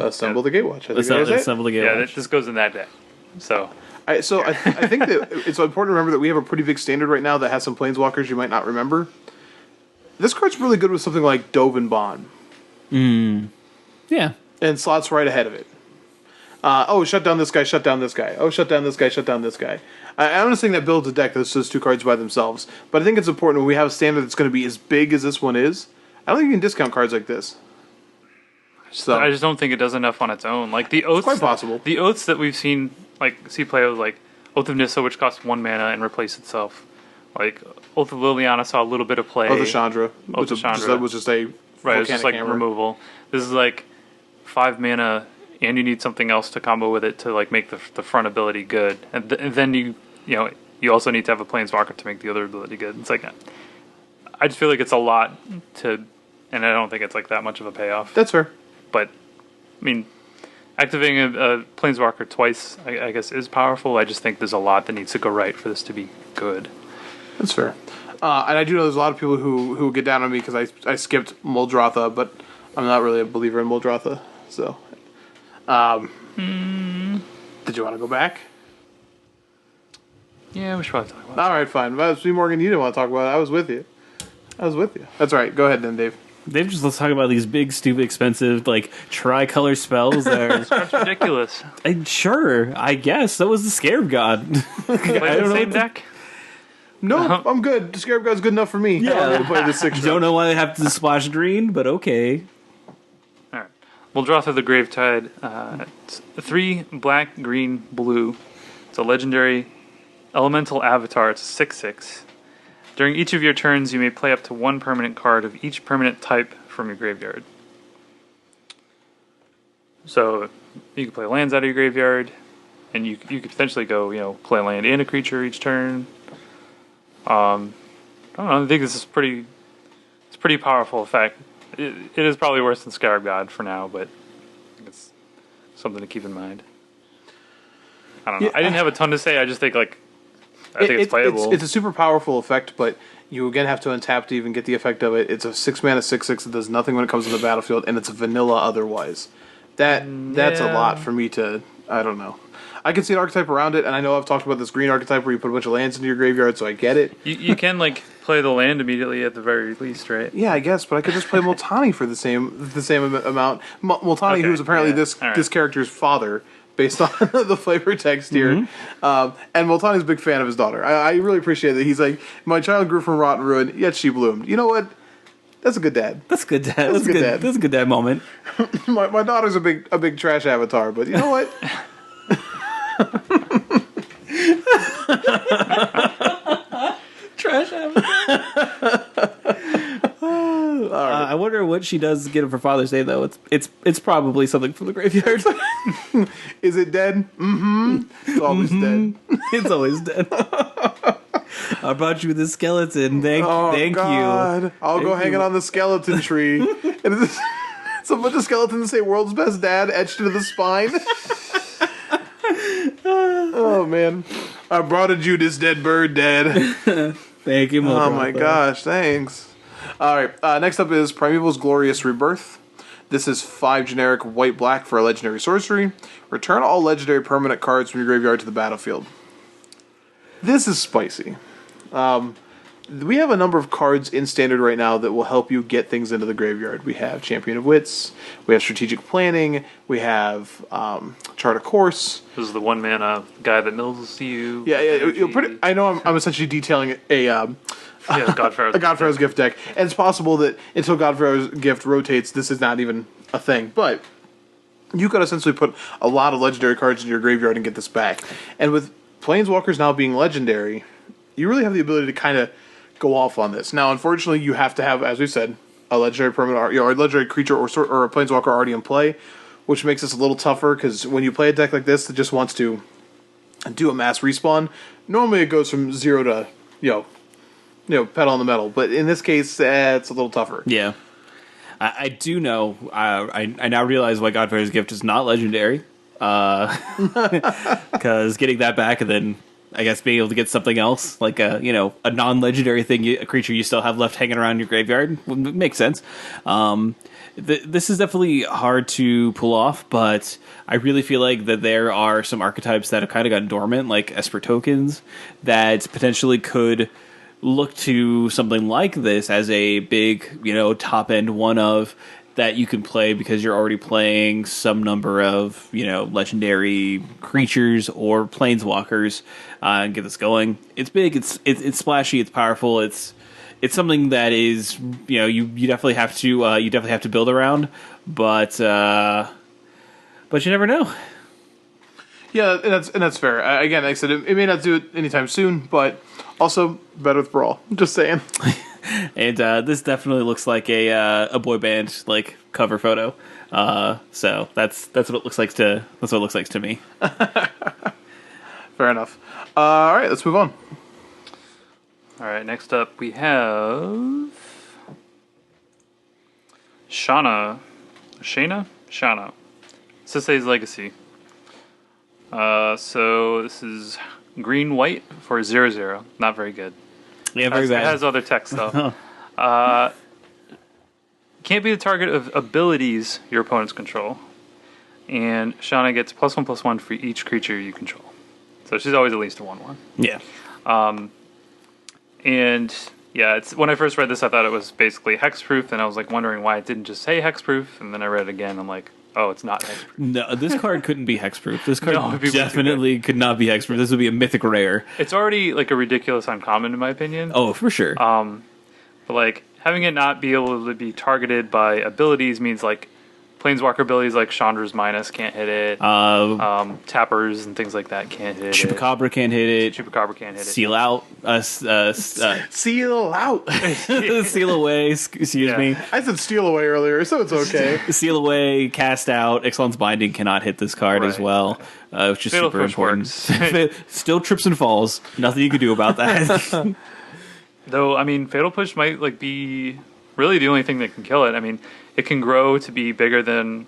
Assemble the Gatewatch. I think that was it. Assemble the Yeah, Gatewatch. this goes in that deck. So I think that it's important to remember that we have a pretty big standard right now that has some planeswalkers you might not remember. This card's really good with something like Dovin Bond. Yeah. And slots right ahead of it. Shut down this guy, shut down this guy. Oh, shut down this guy, shut down this guy. I'm not saying that builds a deck that's just 2 cards by themselves, but I think it's important when we have a standard that's going to be as big as this one is. I don't think you can discount cards like this. So I just don't think it does enough on its own. Like the oaths, quite possible. The oaths that we've seen, see play with like Oath of Nissa, which costs 1 mana and replace itself. Like Oath of Liliana saw a little bit of play. Oh, the Chandra. Oath of Chandra. Was just a Right, it's just like hammer. removal. This is like 5 mana, and you need something else to combo with it to like make the front ability good, and then you also need to have a planeswalker to make the other ability good. It's like I just feel like it's a lot to, and I don't think it's like that much of a payoff. That's fair. But I mean, activating a planeswalker twice, I guess, is powerful. I just think there's a lot that needs to go right for this to be good. That's fair. And I do know there's a lot of people who get down on me because I skipped Muldrotha, but I'm not really a believer in Muldrotha. So, did you want to go back? Yeah, we should probably talk about it. All right, fine. Well, see, Morgan, you didn't want to talk about it. I was with you. That's all right. Go ahead then, Dave. They've just let's talk about these big, stupid, expensive, like tricolor spells that are. That's ridiculous. Sure, I guess that was the Scarab God. Play the know same what to- deck. No, I'm good. The Scarab God's good enough for me. Yeah. I don't need to play this 6. Don't know why they have to splash green, but okay. All right. We'll draw through the Gravetide. It's 3 black, green, blue. It's a legendary elemental avatar. It's a 6/6. During each of your turns, you may play up to 1 permanent card of each permanent type from your graveyard. So you can play lands out of your graveyard, and you could potentially go, play a land and a creature each turn. I don't know. I think this is pretty powerful effect. It is probably worse than Scarab God for now, but I think it's something to keep in mind. I don't know. Yeah, I didn't have a ton to say. I just think I think it's playable. It's a super powerful effect, but you again have to untap to even get the effect of it. It's a 6 mana 6/6 that does nothing when it comes to the battlefield, and it's a vanilla otherwise. That's a Yeah. lot for me to. I don't know. I can see an archetype around it, and I know I've talked about this green archetype where you put a bunch of lands into your graveyard, so I get it. You can play the land immediately at the very least, right? Yeah, I guess, but I could just play Multani for the same amount. Multani, Okay, who's apparently yeah, this all right. character's father, based on the flavor text here. And Multani's a big fan of his daughter. I really appreciate that. He's like, my child grew from rot and ruin, yet she bloomed. You know what? That's a good dad. That's good. That's good, good. Dad. That's a good dad moment. My daughter's a big trash avatar, but you know what? Trash. I wonder what she does get him for Father's Day, though, it's probably something from the graveyard. Is it dead? Mm-hmm. It's always dead. It's always dead. I brought you this skeleton. Thank God. you. I'll go hang it on the skeleton tree. And it's a bunch of skeletons say "World's Best Dad" etched into the spine. Oh man, I brought you this dead bird, Dad. Thank you, Oh my gosh, thanks. All right, next up is Primeval's Glorious Rebirth. This is 5 generic white-black for a legendary sorcery. Return all legendary permanent cards from your graveyard to the battlefield. This is spicy. We have a number of cards in Standard right now that will help you get things into the graveyard. We have Champion of Wits, we have Strategic Planning, we have Chart a Course. This is the 1-mana guy that mills you. Yeah. I know I'm essentially detailing Godfarrow's a Godfarrow's Gift deck, and it's possible that until Godfarrow's Gift rotates, this is not even a thing. But you could essentially put a lot of legendary cards in your graveyard and get this back. And with Planeswalkers now being legendary, you really have the ability to kind of go off on this. Now, unfortunately, you have to have, as we said, a legendary permanent, or a legendary creature or a Planeswalker already in play, which makes this a little tougher, because when you play a deck like this that just wants to do a mass respawn, normally it goes from 0 to, pedal on the metal. But in this case, it's a little tougher. Yeah. I do know, I now realize why Godfarrow's Gift is not legendary. Because getting that back and then, I guess, being able to get something else, like a non-legendary thing, a creature you still have left hanging around your graveyard, would make sense. This is definitely hard to pull off, but I really feel like that there are some archetypes that have kind of gone dormant, like Esper tokens, that potentially could look to something like this as a big, top-end one-of that you can play because you're already playing some number of, legendary creatures or planeswalkers, and get this going. It's big, it's splashy, it's powerful, it's something that is, you definitely have to build around, but you never know. Yeah, and that's fair. Again, like I said, it may not do it anytime soon, but also better with Brawl. Just saying. And this definitely looks like a boy band like cover photo. So that's what it looks like to me. Fair enough. All right, let's move on. All right, next up we have Shana. Sisei's Legacy. So this is green-white for 0/0. Not very good. Yeah, very bad. It has other text, though. Can't be the target of abilities your opponents control. And Shana gets +1/+1 for each creature you control. So she's always at least a 1/1. Yeah. And yeah, it's when I first read this, I thought it was basically hexproof, and I was like wondering why it didn't just say hexproof. And then I read it again, I'm like, oh, it's not hexproof. No, this card couldn't be hexproof. This card No, definitely could not be hexproof. This would be a mythic rare. It's already like a ridiculous uncommon in my opinion. Oh, for sure. But like having it not be able to be targeted by abilities means like Planeswalker abilities like Chandra's Minus can't hit it. Tappers and things like that can't hit it. Chupacabra can't hit it. Chupacabra can't hit it. Seal out. Seal out. Seal away. Excuse me. I said steal away earlier, so it's okay. Seal away. Cast out. Excellen's Binding cannot hit this card as well, which is Fatal super Push important. works. Still trips and falls. Nothing you can do about that. Though, I mean, Fatal Push might like be really the only thing that can kill it. I mean, it can grow to be bigger than,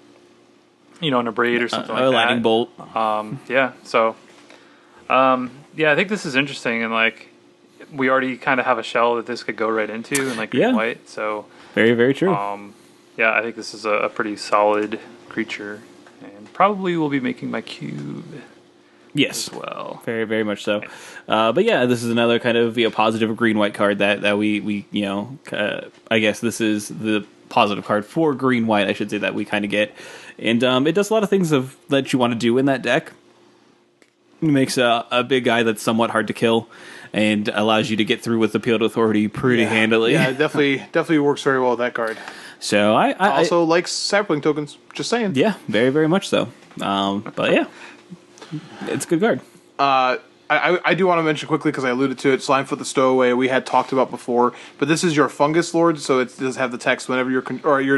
an Abrade or something like that. A lightning bolt. Yeah, so, I think this is interesting, and like, we already kind of have a shell that this could go right into, and like green white. So, very, very true. I think this is a pretty solid creature, and probably will be making my cube. Yes, as well. Very, very much so. But yeah, this is another kind of positive green-white card that we I guess this is the positive card for green-white, I should say, that we kind of get. And it does a lot of things that you want to do in that deck. It makes a big guy that's somewhat hard to kill and allows you to get through with Appeal to Authority pretty handily. Yeah, it definitely works very well with that card. So I also like sapling tokens, just saying. Yeah, very, very much so. But yeah. It's a good card. I I do want to mention quickly because I alluded to it. Slimefoot the Stowaway we had talked about before, but this is your Fungus Lord, so it does have the text whenever your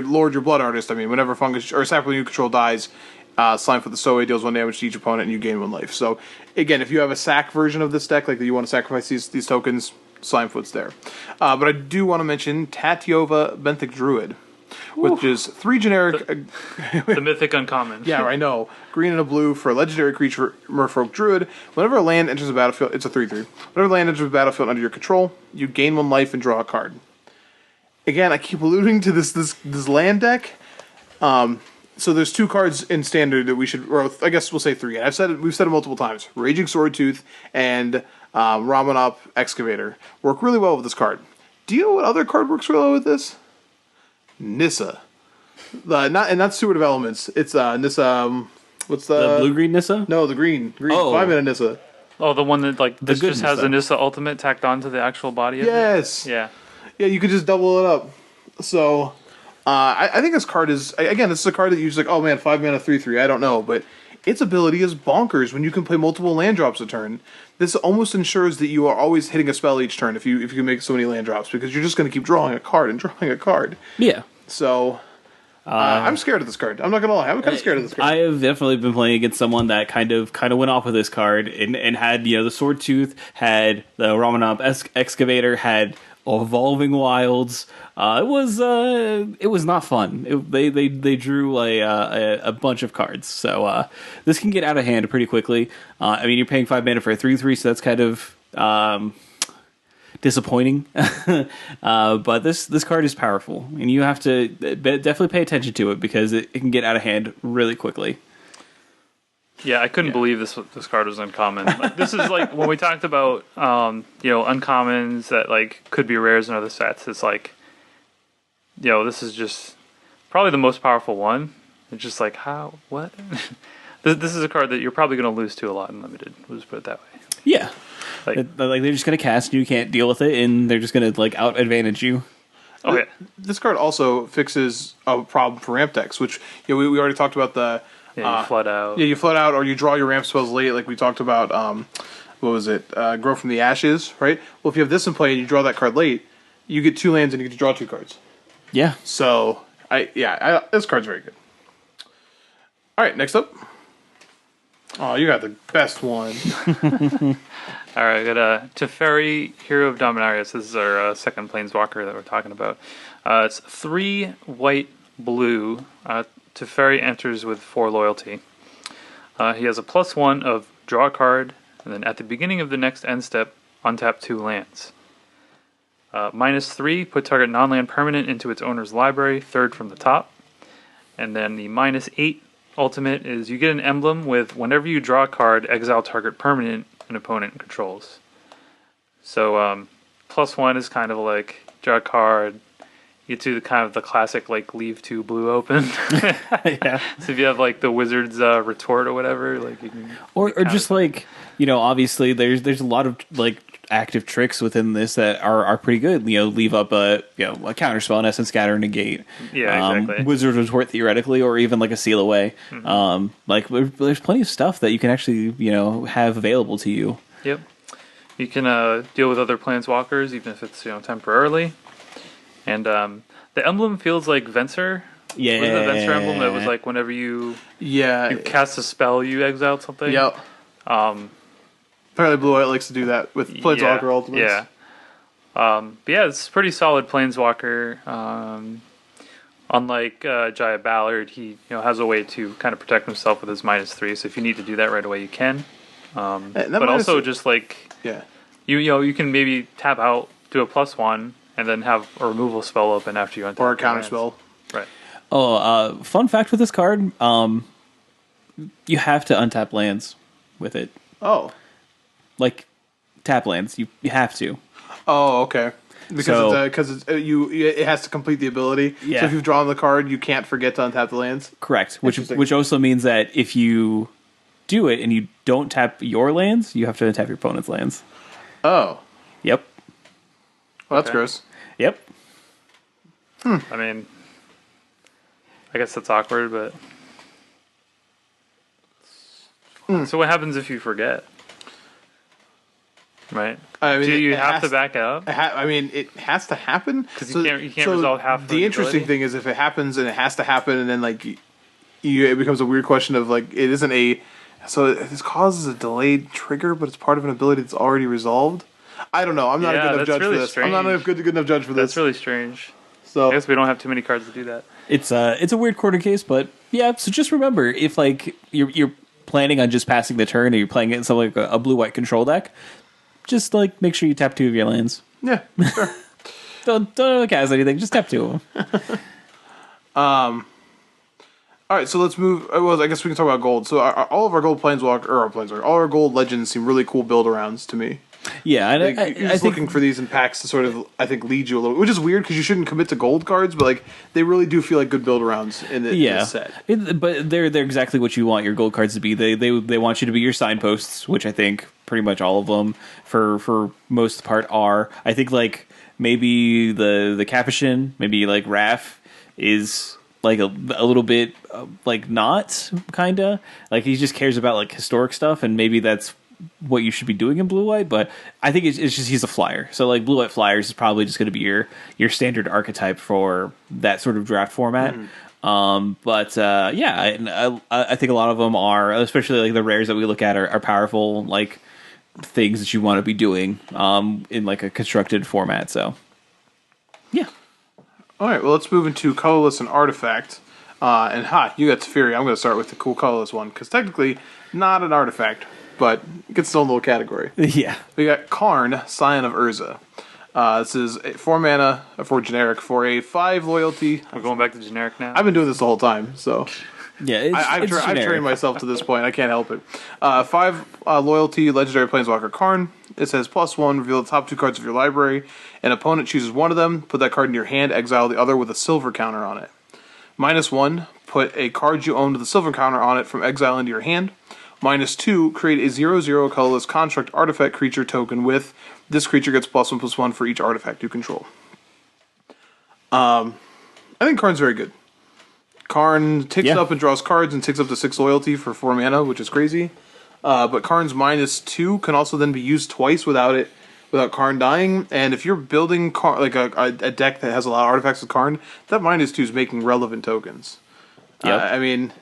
Lord, your Blood Artist. I mean, whenever Fungus or Sapling you control dies, Slimefoot the Stowaway deals 1 damage to each opponent, and you gain 1 life. So again, if you have a sack version of this deck, like that you want to sacrifice these tokens, Slimefoot's there. But I do want to mention Tatyova Benthic Druid, which is 3 generic. The mythic uncommon. Yeah, I know. Green and a blue for a legendary creature, Merfolk Druid. Whenever a land enters the battlefield, it's a 3/3. Whenever land enters the battlefield under your control, you gain 1 life and draw a card. Again, I keep alluding to this land deck. So there's 2 cards in standard that we should, or I guess we'll say 3. And we've said it multiple times. Raging Swordtooth and Ramanop Excavator work really well with this card. Do you know what other card works really well with this? Nissa. Not Steward of Elements. It's Nissa. What's The blue-green Nissa? No, the green. Oh. 5-mana Nissa. Oh, the one that this good just has Nissa. a Nissa ultimate tacked onto the actual body of Yes. it? Yeah. Yeah, you could just double it up. So, I think this card is, again, this is a card that you're just like, oh man, 5-mana 3/3. I don't know, but its ability is bonkers when you can play multiple land drops a turn. This almost ensures that you are always hitting a spell each turn if you can make so many land drops, because you're just going to keep drawing a card and drawing a card. Yeah. So, I'm scared of this card. I'm not going to lie. I'm kind of scared of this card. I have definitely been playing against someone that kind of went off with this card and had, the Swordtooth, had the Ramanop Excavator, had Evolving Wilds. It was not fun. They drew a bunch of cards, so this can get out of hand pretty quickly. I mean, you're paying 5 mana for a 3/3, so that's kind of disappointing. But this card is powerful, and you have to definitely pay attention to it because it can get out of hand really quickly. Yeah, I couldn't believe this card was uncommon. Like, this is like when we talked about uncommons that could be rares and other sets. It's like, this is just probably the most powerful one. It's just like, how, what? This is a card that you're probably going to lose to a lot in limited. We'll just put it that way. Yeah, Like they're just gonna cast and you can't deal with it, and they're just gonna out advantage you. oh yeah, This card also fixes a problem for ramp decks, which we already talked about the. yeah, you flood out. Yeah, you flood out, or you draw your ramp spells late, like we talked about. What was it? Grow from the Ashes, right? Well, if you have this in play and you draw that card late, you get 2 lands and you get to draw 2 cards. Yeah. So, this card's very good. All right, next up. Oh, you got the best one. All right, I got Teferi, Hero of Dominaria. So this is our second Planeswalker that we're talking about. It's 3 white, blue. Teferi enters with 4 loyalty. He has a +1 of draw a card, and then at the beginning of the next end step, untap 2 lands. -3, put target non-land permanent into its owner's library, 3rd from the top. And then the -8 ultimate is you get an emblem with whenever you draw a card, exile target permanent an opponent controls. So +1 is kind of like draw a card. You get to the classic leave 2 blue open. Yeah. So if you have the wizard's retort or whatever, you can Or just obviously there's a lot of active tricks within this that are pretty good. Leave up a counter spell, in essence, scatter, negate. Yeah, exactly. Wizard retort theoretically, or even a seal away. Mm-hmm. There's plenty of stuff that you can actually have available to you. Yep. You can deal with other planeswalkers even if it's temporarily. And the emblem feels like Venser. Yeah. Was it the Venser emblem that was whenever you cast a spell, you exiled something? Yep. Apparently Blue White likes to do that with Planeswalker Ultimates. Yeah. But yeah, it's a pretty solid Planeswalker. Unlike Jaya Ballard, he has a way to kind of protect himself with his -3. So if you need to do that right away, you can. But also just you can maybe tap out, do a +1, and then have a removal spell open after you untap. Or a counter spell. Right. Oh, fun fact with this card: you have to untap lands with it. Oh. Tap lands. You have to. Oh, okay. Because it has to complete the ability. Yeah. So if you've drawn the card, you can't forget to untap the lands. Correct. Which also means that if you do it and you don't tap your lands, you have to untap your opponent's lands. Oh. Yep. Well, that's Okay. gross. Yep. I mean, I guess that's awkward, but. So what happens if you forget? Right. I mean, Do you it have has to back out? I mean, it has to happen Because you can't resolve half of the interesting ability. thing is if it happens and it has to happen, and then like it becomes a weird question of like it isn't a. So this causes a delayed trigger, but it's part of an ability that's already resolved. I don't know. I'm not a Yeah, good enough that's judge really for this. strange. I'm not a good enough judge for this. That's really strange. So I guess we don't have too many cards to do that. It's a weird corner case, but yeah. So just remember, if like you're planning on just passing the turn, or you're playing it in something like a blue-white control deck, just like make sure you tap 2 of your lands. yeah, sure. Don't cast anything. Just tap 2 of them. All right, so let's move. Well, I guess we can talk about gold. So all of our gold planeswalker, or our planeswalker, all our gold legends seem really cool build-arounds to me. Yeah, and Like, I you're just think looking for these in packs to sort of, I think, lead you a little, which is weird because you shouldn't commit to gold cards, but like they really do feel like good build-arounds in this set. But they're exactly what you want your gold cards to be. They want you to be your signposts, which I think pretty much all of them for most part are. I think like maybe the Capuchin, maybe like Raph is like a little bit like not kinda like he just cares about like historic stuff, and maybe that's what you should be doing in blue white. But I think it's just he's a flyer, so like blue white flyers is probably just going to be your standard archetype for that sort of draft format. But yeah, I think a lot of them are, especially like the rares that we look at, are powerful like things that you want to be doing in like a constructed format. So yeah. All right, well, let's move into colorless and artifact. And you got Teferi. I'm going to start with the cool colorless one because technically not an artifact, but it gets its own little category. Yeah. We got Karn, Scion of Urza. This is 4 mana for generic for a 5 loyalty. We're going back to generic now. I've been doing this the whole time, so Yeah, I've trained myself to this point. I can't help it. 5 loyalty, legendary planeswalker Karn. It says +1, reveal the top 2 cards of your library. An opponent chooses one of them, put that card in your hand, exile the other with a silver counter on it. -1, put a card you own with a silver counter on it from exile into your hand. -2, create a 0/0 colorless construct artifact creature token with this creature gets +1/+1 for each artifact you control. I think Karn's very good. Karn takes it up and draws cards and takes up to 6 loyalty for 4 mana, which is crazy. But Karn's -2 can also then be used twice without Karn dying. And if you're building like a deck that has a lot of artifacts with Karn, that -2 is making relevant tokens. Yep. I mean,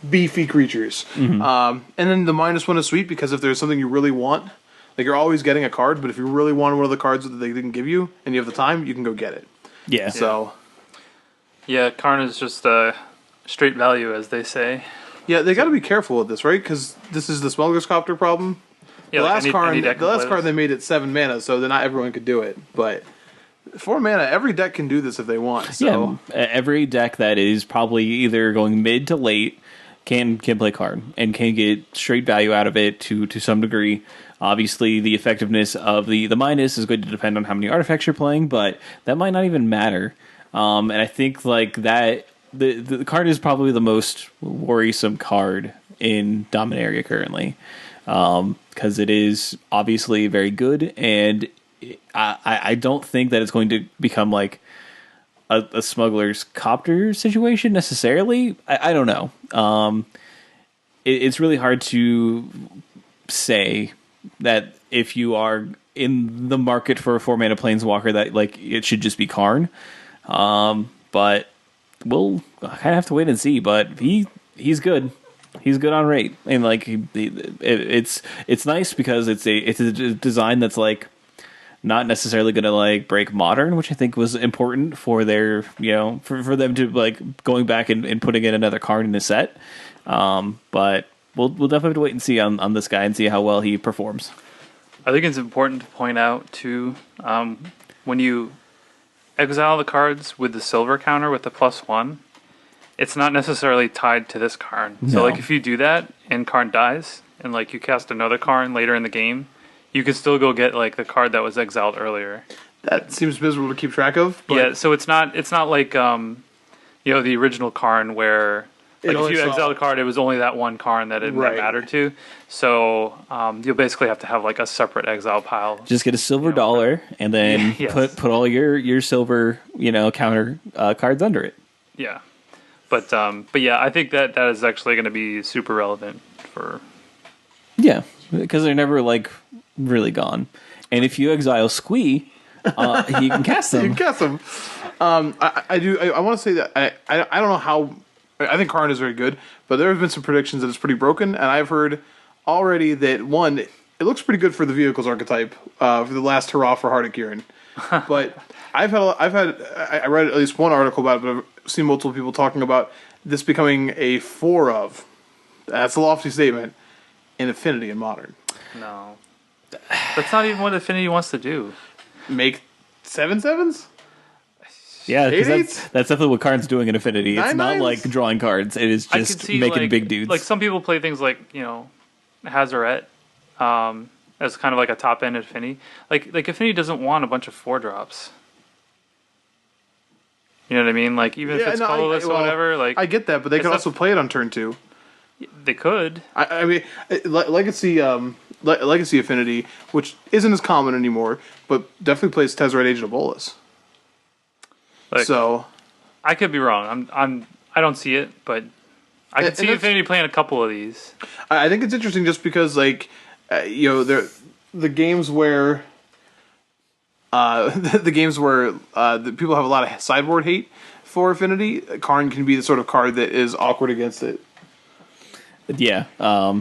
beefy creatures. And then the -1 is sweet because if there's something you really want, like you're always getting a card, but if you really want one of the cards that they didn't give you and you have the time, you can go get it. Yeah. So, Yeah, Karn is just straight value, as they say. yeah, they got to be careful with this, right? Because this is the Smuggler's Copter problem. Yeah, The like last any card, deck the last can play card they made it 7 mana, so then not everyone could do it. But 4 mana, every deck can do this if they want. So every deck that is probably either going mid to late can play card and can get straight value out of it to some degree. Obviously, the effectiveness of the minus is going to depend on how many artifacts you're playing, but that might not even matter. And I think like that the card is probably the most worrisome card in Dominaria currently, because it is obviously very good, and I don't think that it's going to become like a smuggler's copter situation necessarily. I don't know. It's really hard to say that if you are in the market for a 4 mana planeswalker that like it should just be Karn. But we'll kind of have to wait and see. But he's good. He's good on rate, and like it's nice because it's a design that's like not necessarily going to like break modern, which I think was important for their for them to like going back and putting in another card in the set. But we'll definitely have to wait and see on this guy and see how well he performs. I think it's important to point out too, when you exile the cards with the silver counter with the +1, it's not necessarily tied to this Karn. So like if you do that and Karn dies and like you cast another Karn later in the game, you can still go get like the card that was exiled earlier. that seems miserable to keep track of. But Yeah, so it's not like the original Karn where like if you exile a card, it was only that one Karn that it mattered to. So you'll basically have to have like a separate exile pile. Just get a silver dollar and then put all your silver counter cards under it. Yeah, but yeah, I think that is actually going to be super relevant for. Yeah, because they're never like really gone. And if you exile Squee, you can cast them. You can cast them. I want to say that I don't know how. I think Karn is very good, but there have been some predictions that it's pretty broken, and I've heard already that one, it looks pretty good for the vehicles archetype for the last hurrah for Hardic Urine. But I read at least one article about it, but I've seen multiple people talking about this becoming a 4 of. That's a lofty statement in Affinity and Modern. No, that's not even what Affinity wants to do. Make 7/7s? Yeah, because 8/8s? that's definitely what Karn's doing in Affinity. It's 9/9s? not like drawing cards. It is I just could see, making like, big dudes. Like some people play things like Hazaret as kind of like a top end Affinity. Like Affinity doesn't want a bunch of 4-drops. You know what I mean? Like even if it's colorless or whatever. Like I get that, but they could also play it on turn 2. they could. I mean, Legacy Affinity, which isn't as common anymore, but definitely plays Tezzeret Agent of Bolas. Like, So I could be wrong. I don't see it, but I can see Affinity playing a couple of these. I think it's interesting just because, like, the games where the people have a lot of sideboard hate for Affinity, Karn can be the sort of card that is awkward against it. Yeah,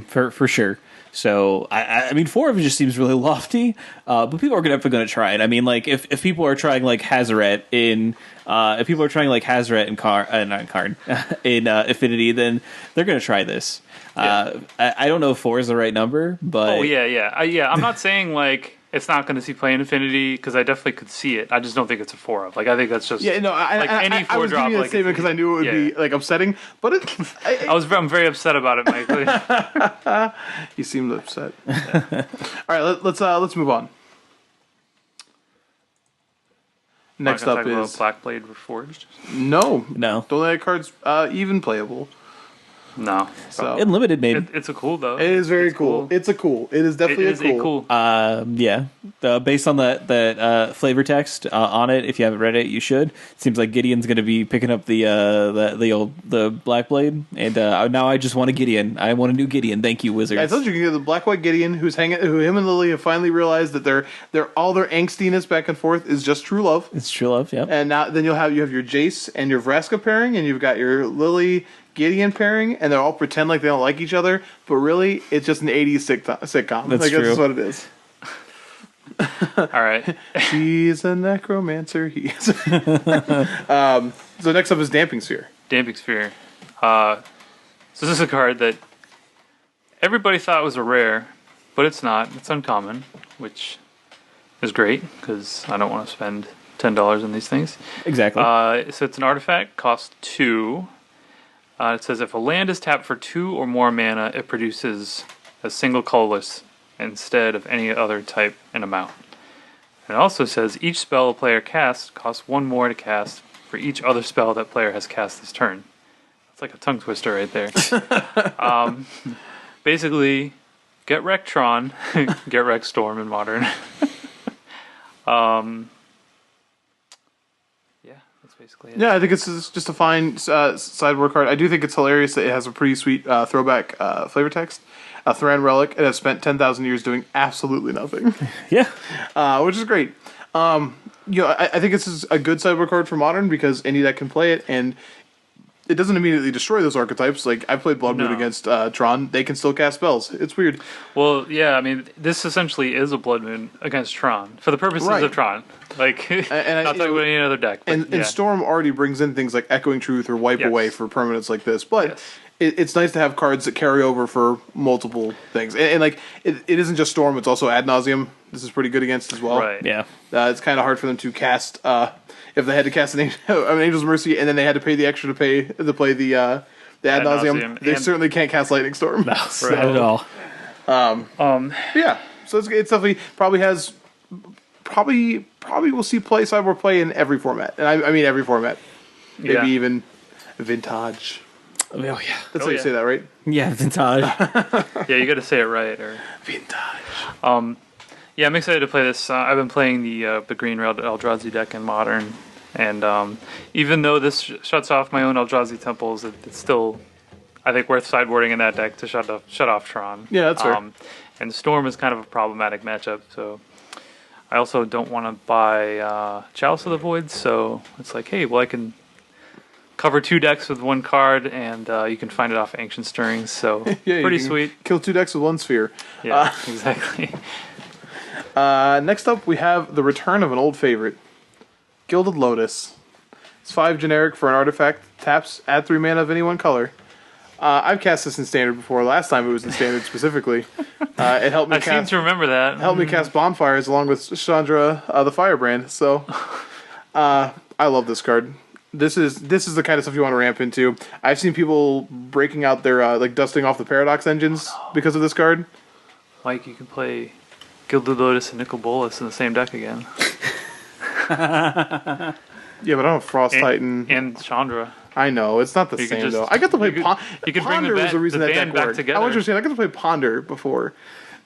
for sure. So I mean, 4 of it just seems really lofty, but people are going to try it. I mean, like if people are trying like Hazaret in not Karn in Affinity, then they're going to try this. Yeah. I don't know if 4 is the right number, but yeah. I'm not saying like it's not going to see play in Affinity because I definitely could see it. I just don't think it's a 4 of. Like I think that's just any 4 I was drop. giving That statement because I knew it would be like upsetting, but I'm very upset about it, Mike. You seemed upset. All right, let's move on. Next up is Blackblade Reforged. No. No. Don't let cards even playable. No. So in limited, maybe. It's a cool though. it is very cool. It's a cool. It is definitely a cool. Yeah. Based on that flavor text on it, if you haven't read it, you should. It seems like Gideon's going to be picking up the Blackblade, and now I just want a Gideon. I want a new Gideon. Thank you, Wizards. Yeah, I told you can get the Black White Gideon, who him and Lily have finally realized that their all their angstiness back and forth is just true love. It's true love. Yeah. And now then you have your Jace and your Vraska pairing, and you've got your Lily Gideon pairing, and they all pretend like they don't like each other, but really it's just an 80s sitcom. That's true. That's what it is. All right. She's a necromancer. So next up is Damping Sphere. Damping Sphere. So this is a card that everybody thought was a rare, but it's not. It's uncommon, which is great because I don't want to spend $10 on these things. Exactly. So it's an artifact, costs 2. It says if a land is tapped for 2 or more mana, it produces a single colorless instead of any other type and amount. And it also says each spell a player casts costs 1 more to cast for each other spell that player has cast this turn. It's like a tongue twister right there. Basically, get wrecked Tron, get wrecked Storm in Modern. Basically it. Yeah, I think it's just a fine sideboard card. I do think it's hilarious that it has a pretty sweet throwback flavor text. A Thran relic. It has spent 10,000 years doing absolutely nothing. Yeah. Which is great. I think this is a good sideboard card for Modern because any deck can play it, and it doesn't immediately destroy those archetypes. Like, I played Blood Moon against Tron. They can still cast spells. It's weird. Well, yeah, I mean, this essentially is a Blood Moon against Tron, for the purposes of Tron. Like, not talking about any other deck. But and Storm already brings in things like Echoing Truth or Wipe Away for permanents like this. But it's nice to have cards that carry over for multiple things. And like, it isn't just Storm, it's also Ad Nauseam. This is pretty good against as well. Right. Yeah. It's kind of hard for them to cast... if they had to cast an Angel's Mercy and then they had to pay the extra to play the Ad Nauseam, they certainly can't cast Lightning Storm. No, not at all. Yeah, so it's definitely probably we'll see sideboard play in every format, and I mean every format, maybe even Vintage. Oh yeah, that's how you say that, right? Yeah, Vintage. Yeah, you got to say it right, or Vintage. Yeah, I'm excited to play this. I've been playing the green Eldrazi deck in Modern, and even though this shuts off my own Eldrazi temples, it's still, I think, worth sideboarding in that deck to shut off Tron. Yeah, that's fair. And Storm is kind of a problematic matchup, so I also don't want to buy Chalice of the Void, so it's like, hey, well, I can cover 2 decks with 1 card, and you can find it off Ancient Stirrings, so Yeah, pretty you can sweet. Kill 2 decks with 1 sphere. Yeah, exactly. Next up, we have the return of an old favorite, Gilded Lotus. It's 5 generic for an artifact. Taps, add 3 mana of any 1 color. I've cast this in Standard before. Last time it was in Standard specifically. It helped me I seem to remember that. helped me cast Bonfires along with Chandra the Firebrand. So I love this card. This is the kind of stuff you want to ramp into. I've seen people breaking out their like dusting off the Paradox engines because of this card. Mike, you can play Gilded Lotus and Nicol Bolas in the same deck again. Yeah, but I don't have Frost Titan. And Chandra. I know, it's not the You could same just- though. I got to play you could- Ponder. you could bring Ponder the was the reason the that band deck back worked. together. I want you to say I got to play Ponder before.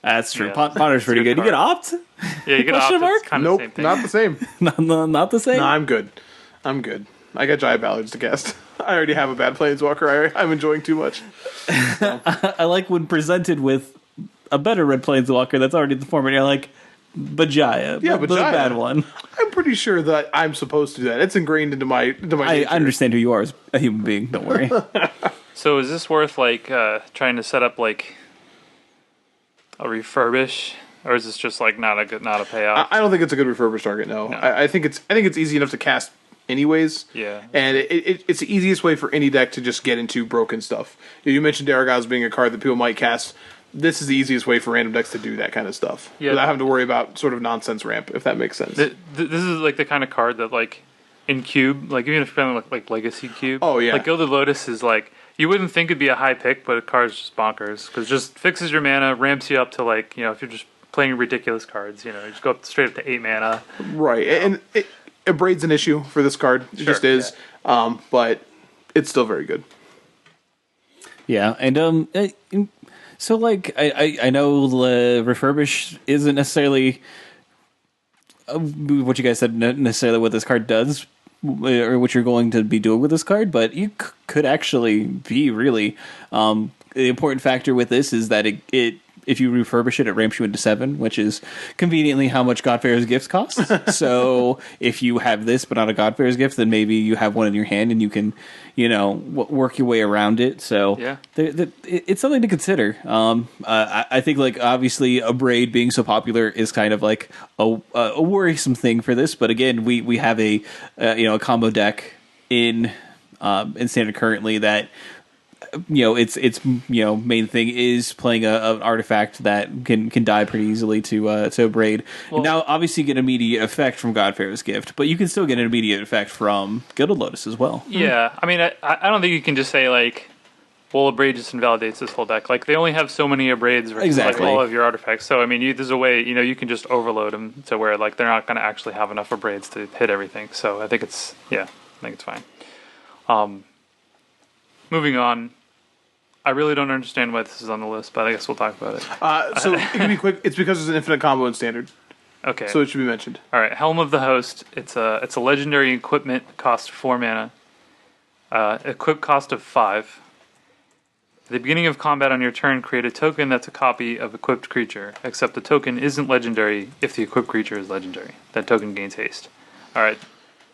That's true. Yeah. Ponder's pretty It's a good. good You get card. opt? Yeah, you can Question opt. mark? It's kind of Nope, the same thing. not the same. Not the same. No, I'm good. I'm good. I got Giant Ballards to cast. I already have a bad Planeswalker. I'm enjoying too much. I like when presented with a better red planeswalker that's already in the format. You're like, Bajaya. Yeah, the Bajaya. bad one. I'm pretty sure that I'm supposed to do that. It's ingrained into my I nature. understand who you are as a human being. Don't worry. So is this worth like trying to set up like a refurbish, or is this just like not a payoff? I don't think it's a good refurbished target. No, I think it's easy enough to cast anyways. Yeah. and it's the easiest way for any deck to just get into broken stuff. You mentioned Daragaz being a card that people might cast. This is the easiest way for random decks to do that kind of stuff without having to worry about sort of nonsense ramp, if that makes sense. This is like the kind of card that like in Cube, like even if you're playing like Legacy Cube. Oh, yeah. Like Gilded Lotus is like you wouldn't think it'd be a high pick, but the card's just bonkers because it just fixes your mana, ramps you up to like if you're just playing ridiculous cards, you just go up straight up to 8 mana. Right, and it Braid's an issue for this card. It just is, but it's still very good. Yeah, and so like I know refurbish isn't necessarily what you guys said necessarily what this card does or what you're going to be doing with this card, but you could actually be really the important factor with this is that it if you refurbish it, it ramps you into 7, which is conveniently how much Godfarer's Gifts cost. So if you have this but not a Godfarer's Gift, then maybe you have one in your hand and you can, work your way around it. So yeah, it's something to consider. I think like obviously a Braid being so popular is kind of like a worrisome thing for this. But again, we have a combo deck in Standard currently that. Its main thing is playing an artifact that can die pretty easily to Braid. Well, now, obviously, you get immediate effect from Godfarer's Gift, but you can still get an immediate effect from Gilded Lotus as well. Yeah, I mean, I don't think you can just say like, well, a Braid just invalidates this whole deck. Like they only have so many Braids versus like all of your artifacts. So I mean, there's a way you can just overload them to where like they're not going to actually have enough Braids to hit everything. So I think it's fine. Moving on. I really don't understand why this is on the list, but I guess we'll talk about it. So it can be quick. It's because there's an infinite combo in Standard. Okay. So it should be mentioned. All right. Helm of the Host. It's a legendary equipment, cost 4 mana. Equip cost of 5. At the beginning of combat on your turn, create a token that's a copy of equipped creature, except the token isn't legendary if the equipped creature is legendary. That token gains haste. All right.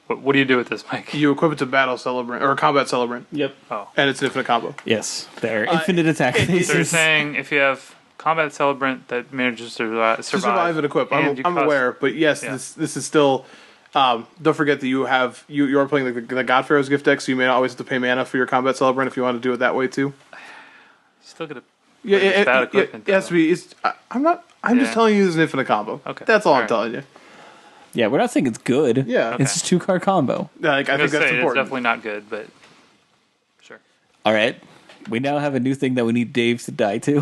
What do you do with this, Mike? You equip it to Battle Celebrant or Combat Celebrant. Yep. Oh. And it's an infinite combo. Yes, they're infinite attack So you're phases. saying if you have Combat Celebrant that manages to survive And equip. and I'm aware, but yes, this is still. Don't forget that you are playing the Godfarer's Gift deck, so you may not always have to pay mana for your Combat Celebrant if you want to do it that way too. Still gonna Bad equipment. It has to be. I'm just telling you, there's an infinite combo. Okay. That's all I'm right. telling you. Yeah, we're not saying it's good. Yeah. Okay. It's just 2-card combo. Like, I think that's It's important. definitely not good, but sure. All right. We now have a new thing that we need Dave to die to.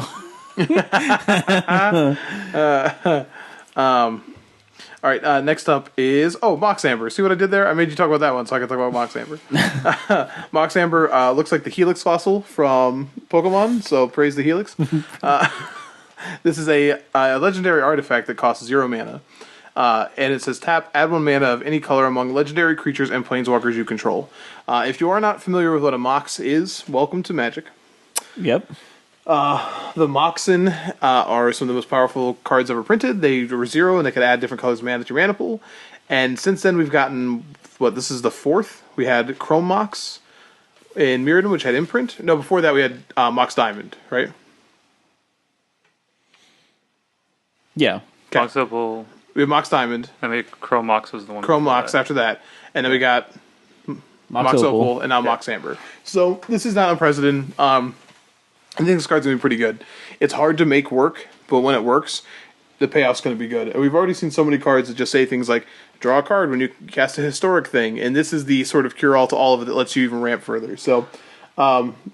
All right, next up is Mox Amber. See what I did there? I made you talk about that one, so I can talk about Mox Amber. Mox Amber looks like the Helix fossil from Pokemon, so praise the Helix. This is a legendary artifact that costs 0 mana. And it says tap, add 1 mana of any color among legendary creatures and planeswalkers you control. If you are not familiar with what a Mox is, welcome to Magic. Yep. The Moxen are some of the most powerful cards ever printed. They were 0, and they could add different colors of mana to your mana pool. And since then, we've gotten, this is the 4th. We had Chrome Mox in Mirrodin, which had imprint. No, before that we had Mox Diamond, right? Yeah. Okay. Mox Opal. We have Mox Diamond. I mean, Chrome Mox was the one. Chrome before Mox that. after that. And then we got Mox Opal, and now Mox Amber. So this is not unprecedented. I think this card's going to be pretty good. It's hard to make work, but when it works, the payoff's going to be good. And we've already seen so many cards that just say things like, draw a card when you cast a historic thing. And this is the sort of cure-all to all of it that lets you even ramp further. So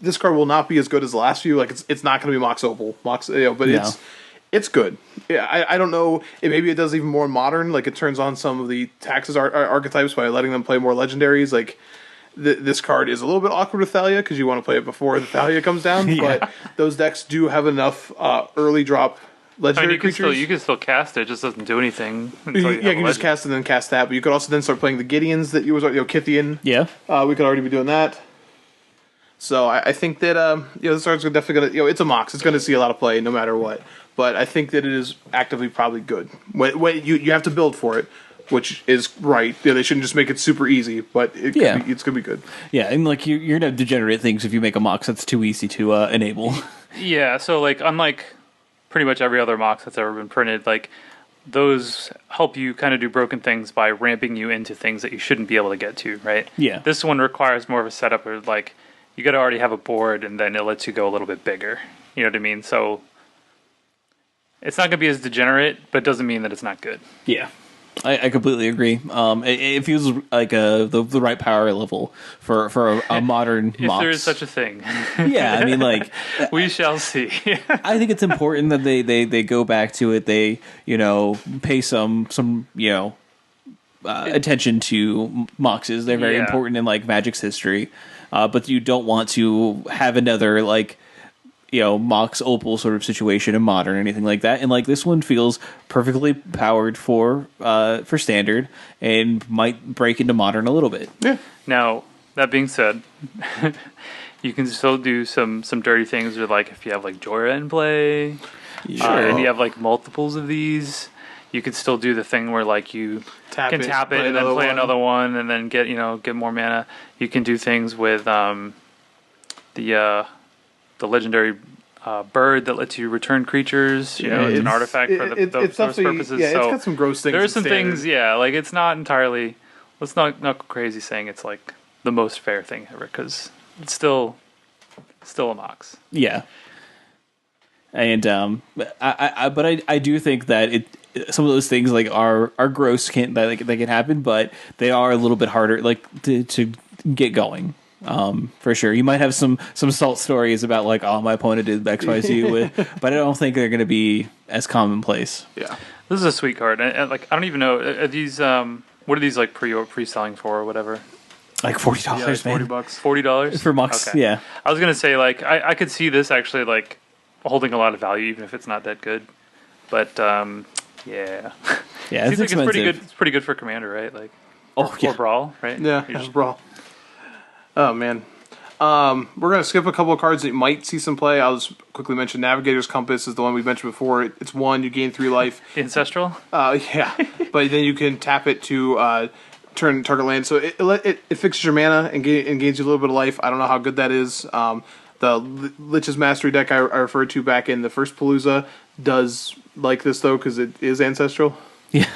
this card will not be as good as the last few. Like, it's not going to be Mox Opal. But it's good. Yeah, I don't know. Maybe it does even more modern. Like, it turns on some of the Taxes archetypes by letting them play more legendaries. Like, this card is a little bit awkward with Thalia because you want to play it before the Thalia comes down. Yeah. But those decks do have enough early drop legendary creatures. You can still cast it. It just doesn't do anything. You can just cast it and then cast that. But you could also then start playing the Gideons that you was Kithian. Yeah. We could already be doing that. So I think that this card's definitely going to it's a Mox. It's going to see a lot of play no matter what. But I think that it is actively probably good. When you have to build for it, which is right. Yeah, they shouldn't just make it super easy, but it's going to be good. Yeah, and like you're going to degenerate things if you make a Mox that's too easy to enable. Yeah, so like unlike pretty much every other Mox that's ever been printed, like those help you kind of do broken things by ramping you into things that you shouldn't be able to get to, right? Yeah. This one requires more of a setup where like you got to already have a board, and then it lets you go a little bit bigger. You know what I mean? So it's not going to be as degenerate, but it doesn't mean that it's not good. Yeah. I completely agree. It feels like the right power level for a modern If Mox. there is such a thing. Yeah, I mean, like We shall see. I think it's important that they go back to it. They pay some attention to Moxes. They're very important in like Magic's history, but you don't want to have another like Mox Opal sort of situation in Modern or anything like that. And like this one feels perfectly powered for Standard and might break into Modern a little bit. Yeah. Now, that being said, you can still do some dirty things with like if you have like Jorah in play, and you have like multiples of these, you could still do the thing where like you tap it and then play another one and then get more mana. You can do things with the legendary bird that lets you return creatures. It's an artifact for those purposes. Yeah, so it's got some gross things. There are some things, like it's not entirely. Let's not go crazy saying it's like the most fair thing ever, because it's still a Mox. Yeah, and I do think that some of those things like are gross, they can happen, but they are a little bit harder like to get going. For sure. You might have some salt stories about like, oh, my opponent did XYZ but I don't think they're going to be as commonplace. Yeah. This is a sweet card. I don't even know. Are these, what are these like pre-selling for or whatever? Like $40, man. $40. $40? For Mox, okay. Yeah. I was going to say, like, I could see this actually, like, holding a lot of value, even if it's not that good. But, yeah. Yeah, Seems it's like expensive. it's pretty good for Commander, right? Like, or Brawl, right? Yeah, Brawl. Oh, man. We're going to skip a couple of cards that might see some play. I'll just quickly mention Navigator's Compass is the one we mentioned before. It's 1, you gain 3 life. Ancestral? Yeah. But then you can tap it to turn target land. So it fixes your mana and gains you a little bit of life. I don't know how good that is. The Lich's Mastery deck I referred to back in the first Palooza does like this, though, because it is Ancestral. Yeah.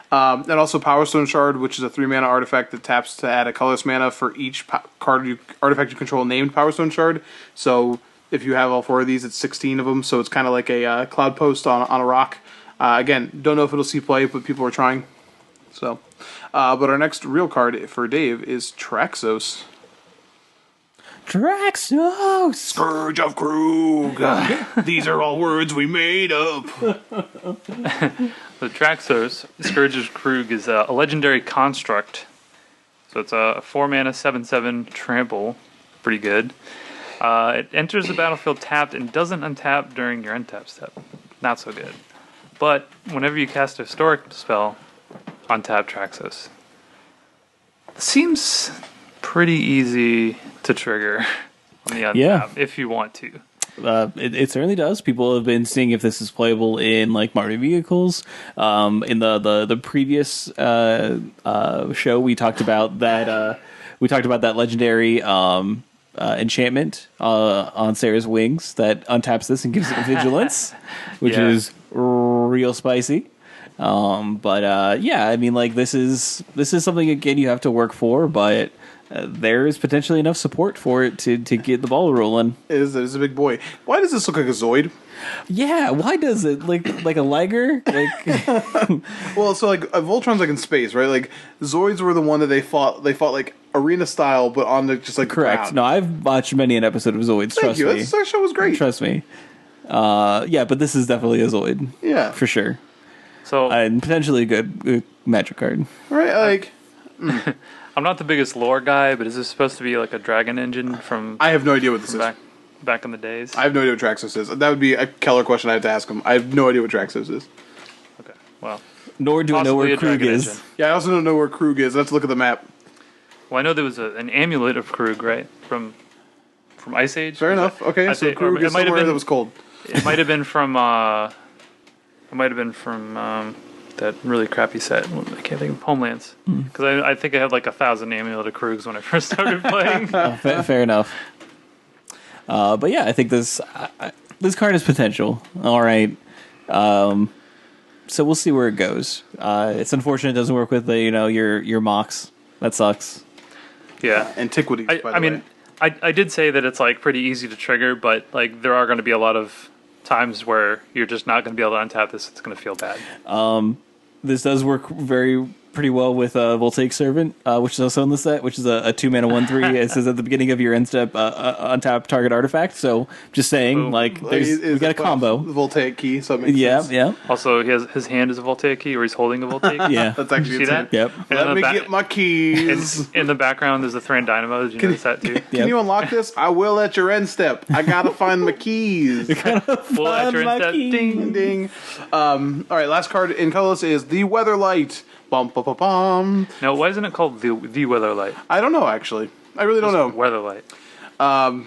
And also Power Stone Shard, which is a 3-mana artifact that taps to add a colorless mana for each artifact you control named Power Stone Shard. So if you have all 4 of these, it's 16 of them. So it's kind of like a Cloud Post on a rock. Again, don't know if it'll see play, but people are trying. So, but our next real card for Dave is Traxos. Traxos! Scourge of Krug! These are all words we made up. The Traxos, Scourge of Krug, is a legendary construct. So it's a 4-mana, 7/7 trample. Pretty good. It enters the battlefield tapped and doesn't untap during your untap step. Not so good. But whenever you cast a historic spell, untap Traxos. Seems pretty easy to trigger. on the Yeah. map if you want to. It certainly does. People have been seeing if this is playable in like Mario vehicles. In the previous show, we talked about that. We talked about that legendary enchantment on Sarah's wings that untaps this and gives it vigilance, which Yeah. is real spicy. Yeah, I mean, like this is something again you have to work for, but there is potentially enough support for it to get the ball rolling. It is a big boy. Why does this look like a Zoid? Yeah, why does it like a Liger? Like, Well, so like Voltron's like in space, right? Like Zoids were the one that they fought like arena style, but on the just like correct. ground. No, I've watched many an episode of Zoids. Thank Trust you. me. That show was great. Trust me. Yeah, but this is definitely a Zoid. Yeah. For sure. So And potentially a good magic card. Right? Like I'm not the biggest lore guy, but is this supposed to be like a dragon engine from I have no idea what this is. back in the days? I have no idea what Traxos is. That would be a Keller question I have to ask him. I have no idea what Traxos is. Okay, well, Nor do I know possibly where a Krug dragon is. engine. Yeah, I also don't know where Krug is. Let's look at the map. Well, I know there was an amulet of Krug, right, from Ice Age. Fair enough. Okay, I so think- Krug or is somewhere that was cold. It might have been from. It might have been from that really crappy set. I can't think of Homelands because I think I had like 1,000 amulet of Krugs when I first started playing. Fair enough. But yeah, I think this card has potential. All right. So we'll see where it goes. It's unfortunate it doesn't work with the your mocks. That sucks. Yeah, Antiquities, by the I mean, way. I did say that it's like pretty easy to trigger, but like there are going to be a lot of times where you're just not going to be able to untap this. It's going to feel bad. This does work pretty well with Voltaic Servant, which is also in the set, which is a 2-mana 1/3. It says at the beginning of your end step, untap target artifact. So just saying, Boom. like we got a combo. Voltaic key, so it makes Yeah, sense. yeah, Also, his hand is a Voltaic key, or he's holding a Voltaic key. yeah. That's actually See that? Yep. And Let in me the get my keys. in the background, there's a Thran Dynamo. Did you notice that too? Yep. Can you unlock this? I will at your end step. I gotta find my keys. Well, at your my instep, key. ding. Ding. All right, last card in colorless is the Weatherlight. Bum, bum, bum, bum. No, why isn't it called the Weatherlight? I don't know, actually. I really don't know. Weatherlight. Yeah,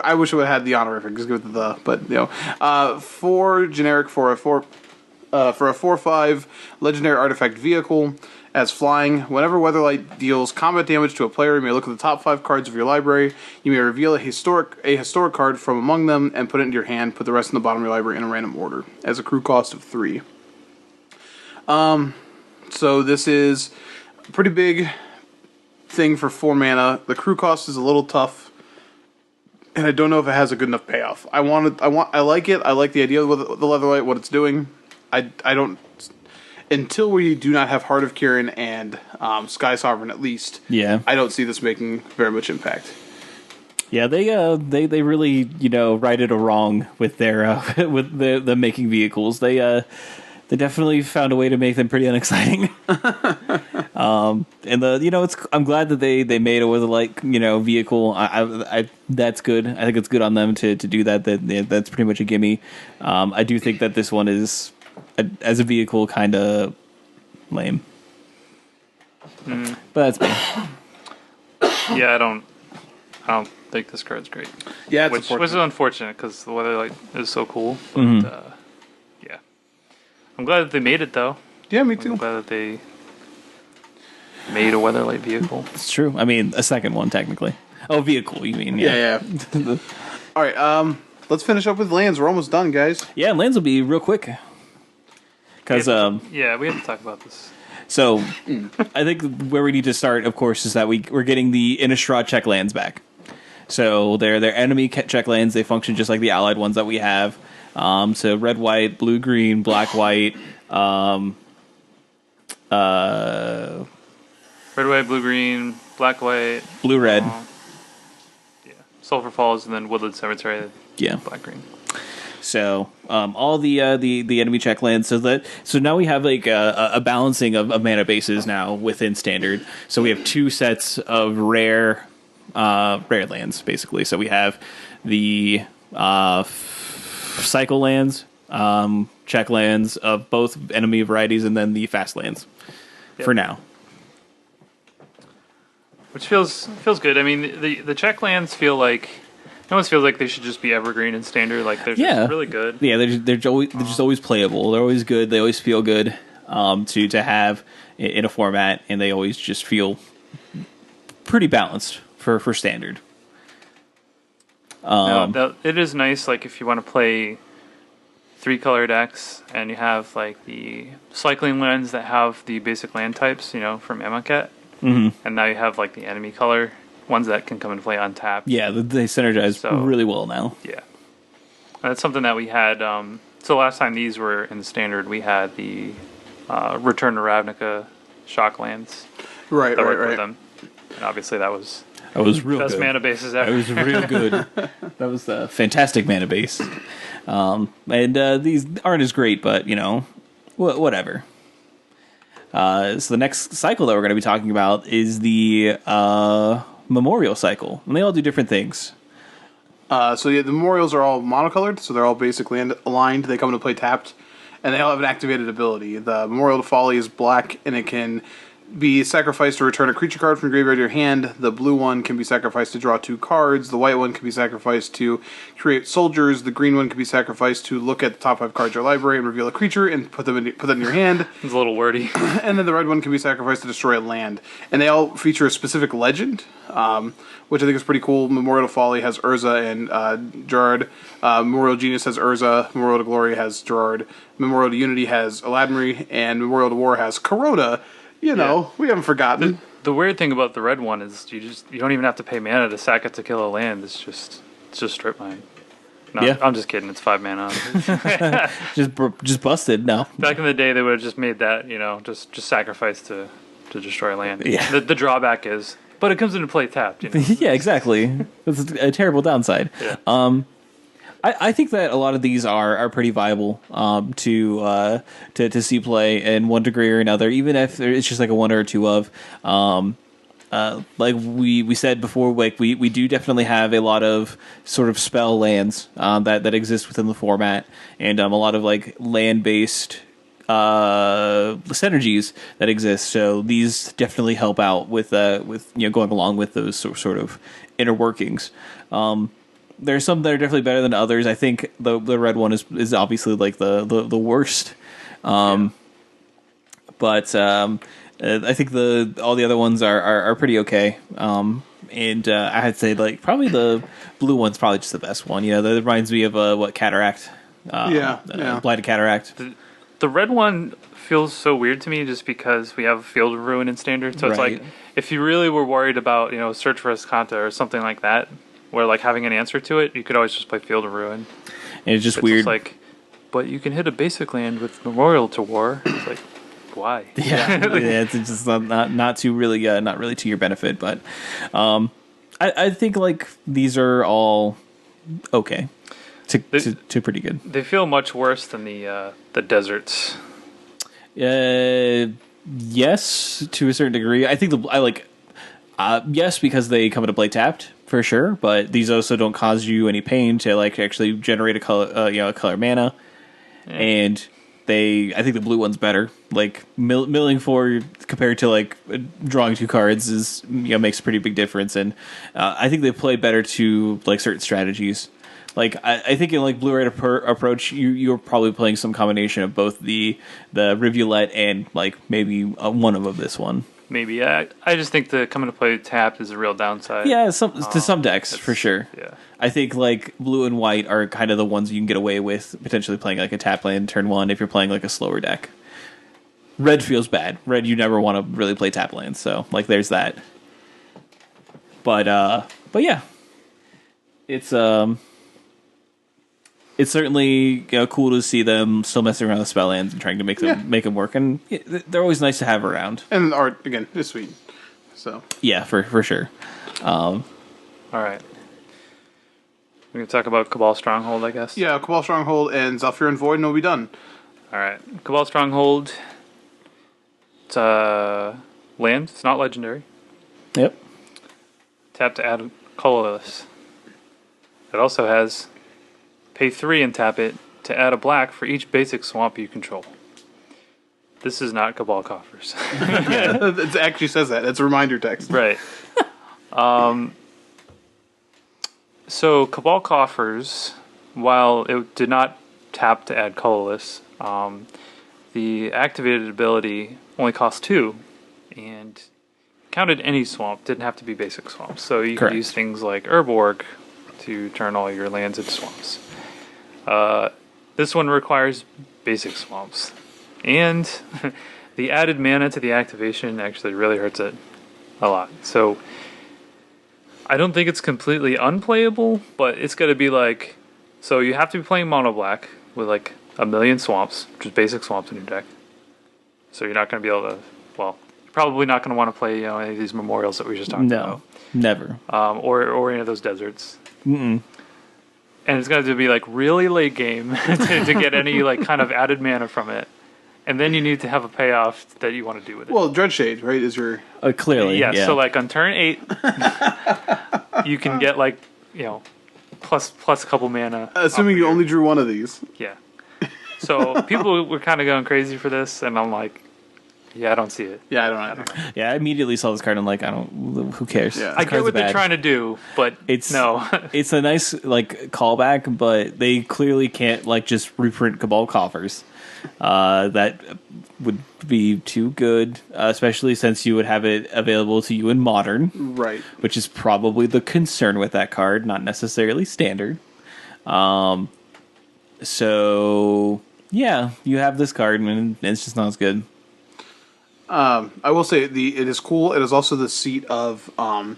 I wish it would have had the honorific. Just give it the, but for generic for a 4/5 legendary artifact vehicle as flying. Whenever Weatherlight deals combat damage to a player, you may look at the top 5 cards of your library. You may reveal a historic card from among them and put it into your hand. Put the rest in the bottom of your library in a random order as a crew cost of 3. So this is a pretty big thing for 4 mana. The crew cost is a little tough, and I don't know if it has a good enough payoff. I like it. I like the idea of the Leatherlight, what it's doing. I don't until we do not have Heart of Kirin and Sky Sovereign at least. Yeah. I don't see this making very much impact. Yeah, they really righted a wrong with their with the making vehicles. They definitely found a way to make them pretty unexciting. And I'm glad that they made it with a vehicle. I that's good. I think it's good on them to do that. That's pretty much a gimme. I do think that this one is as a vehicle kind of lame. But that's me. Yeah, I don't think this card's great. Yeah, it's Which is unfortunate. unfortunate because the Weatherlight is so cool. But, yeah, I'm glad that they made it though. Yeah, me I'm too. glad that they made a Weatherlight vehicle. It's true. I mean, a second one technically. Oh, vehicle. You mean? Yeah. All right. Let's finish up with lands. We're almost done, guys. Yeah, lands will be real quick. Because Yeah, we have to talk about this. so I think where we need to start, of course, is that we're getting the Innistrad check lands back. So they're enemy check lands. They function just like the allied ones that we have. So red, white, blue, green, black, white. Red, white, blue, green, black, white, Blue, red. yeah, Sulphur Falls, and then Woodland Cemetery. Yeah. Black, green. So all the enemy check lands. So now we have like a balancing of mana bases now within standard. So we have 2 sets of rare lands basically. So we have the cycle lands, check lands of both enemy varieties, and then the fast lands for now. Which feels good. I mean, the check lands feel like almost feels like they should just be evergreen and standard. Like they're just really good. Yeah, they're just always playable. They're always good. They always feel good to have in a format, and they always just feel pretty balanced for standard. It is nice, like if you want to play 3-color decks and you have like the cycling lands that have the basic land types, from Amonkhet, and now you have like the enemy color ones that can come and play untapped. Yeah, they synergize really well now. Yeah, and that's something that we had. So last time these were in the standard, we had the Return to Ravnica shock lands. Right. Them. And obviously that was real best good. mana bases ever. It was real good. That was a fantastic mana base. And these aren't as great, but, whatever. So the next cycle that we're going to be talking about is the Memorial cycle. And they all do different things. The memorials are all monocolored, so they're all basically aligned. They come into play tapped, and they all have an activated ability. The Memorial to Folly is black, and it can be sacrificed to return a creature card from your graveyard to your hand. The blue one can be sacrificed to draw 2 cards. The white one can be sacrificed to create soldiers. The green one can be sacrificed to look at the top 5 cards of your library and reveal a creature and put that in your hand. It's a little wordy. And then the red one can be sacrificed to destroy a land. And they all feature a specific legend, which I think is pretty cool. Memorial to Folly has Urza and Gerard. Memorial Genius has Urza. Memorial to Glory has Gerard. Memorial to Unity has Eladmri. And Memorial to War has Kuroda. We haven't forgotten. The weird thing about the red one is you don't even have to pay mana to sack it to kill a land. It's just strip mine. No, Yeah. I'm just kidding. It's 5 mana. Just busted. No. Back in the day, they would have just made that, just sacrifice to destroy land. Yeah. The drawback is, but it comes into play tapped. Yeah, exactly. That's a terrible downside. Yeah. I think that a lot of these are pretty viable to see play in one degree or another, even if it's just like a 1 or 2 of. Like we said before, like we do definitely have a lot of sort of spell lands that exist within the format, and a lot of like land based synergies that exist. So these definitely help out with going along with those sort of inner workings. There's some that are definitely better than others. I think the red one is obviously like the worst. But I think all the other ones are pretty okay. And I'd say like probably the blue one's probably just the best one. That reminds me of Cataract. Blighted Cataract. The red one feels so weird to me just because we have Field of Ruin in standard. So it's like if you really were worried about Search for Escanta or something like that, where like having an answer to it, you could always just play Field of Ruin. And it's just weird. Just like, but you can hit a basic land with Memorial to War. It's like, why? Yeah, it's just not too really not really to your benefit. But I think like these are all okay to pretty good. They feel much worse than the deserts. Yes, to a certain degree. I think yes, because they come into play tapped for sure, but these also don't cause you any pain to like actually generate a color mana, and I think the blue one's better. Like milling 4 compared to like drawing 2 cards is makes a pretty big difference, and I think they play better to like certain strategies. Like I think in like blue-red approach, you're probably playing some combination of both the Rivulet and like maybe one of this one. Maybe I just think the coming to play tapped is a real downside. Yeah, to some decks for sure. Yeah, I think like blue and white are kind of the ones you can get away with potentially playing like a tap land turn 1 if you're playing like a slower deck. Red feels bad. Red, you never want to really play tap lands, so like there's that. But yeah, it's certainly cool to see them still messing around with spell lands and trying to make them work, and they're always nice to have around. And the art again is sweet. So yeah, for sure. All right, we're gonna talk about Cabal Stronghold, I guess. Yeah, Cabal Stronghold and Zhalfirin Void, and we'll be done. All right, Cabal Stronghold. It's land. It's not legendary. Yep. Tap to add colorless. It also has pay 3 and tap it to add a black for each basic swamp you control. This is not Cabal Coffers. It actually says that. It's a reminder text. Right. So Cabal Coffers, while it did not tap to add colorless, the activated ability only costs 2, and counted any swamp. Didn't have to be basic swamps. So you Correct. could use things like Urborg to turn all your lands into swamps. This one requires basic swamps, and the added mana to the activation actually really hurts it a lot. So I don't think it's completely unplayable, but it's going to be like, so you have to be playing mono black with like a million swamps, which is basic swamps in your deck. So you're not going to be able to, well, you're probably not going to want to play any of these memorials that we just talked about. No, never. Or any of those deserts. Mm-mm. And it's going to be like really late game to get any like kind of added mana from it. And then you need to have a payoff that you want to do with it. Well, Dreadshade, right, is your... Clearly, yeah. So like on turn 8, you can get like, plus a couple mana. Assuming you only drew one of these. Yeah. So people were kind of going crazy for this, and I'm like, yeah, I don't see it. Yeah, I don't know. Yeah, I immediately saw this card and like, who cares? Yeah. This I get card's what they're bad. trying to do, but no. It's a nice like callback, but they clearly can't like just reprint Cabal Coffers. That would be too good, especially since you would have it available to you in Modern, Right. which is probably the concern with that card, not necessarily Standard. So yeah, you have this card, and it's just not as good. I will say it is cool. It is also the seat of oh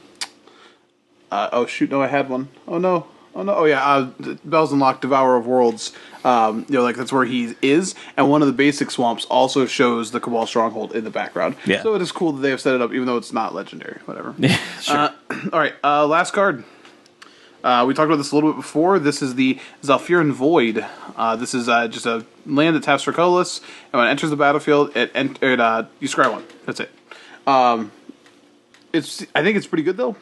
shoot, no, I had one. Oh no. Oh yeah, Bells Unlocked, Devourer of Worlds. Like that's where he is, and one of the basic swamps also shows the Cabal Stronghold in the background. Yeah. So it is cool that they have set it up, even though it's not legendary. Whatever. Sure. All right, last card. We talked about this a little bit before. This is the Zhalfirin Void. This is just a land that taps for colorless, and when it enters the battlefield, you scry 1. That's it. I think it's pretty good though.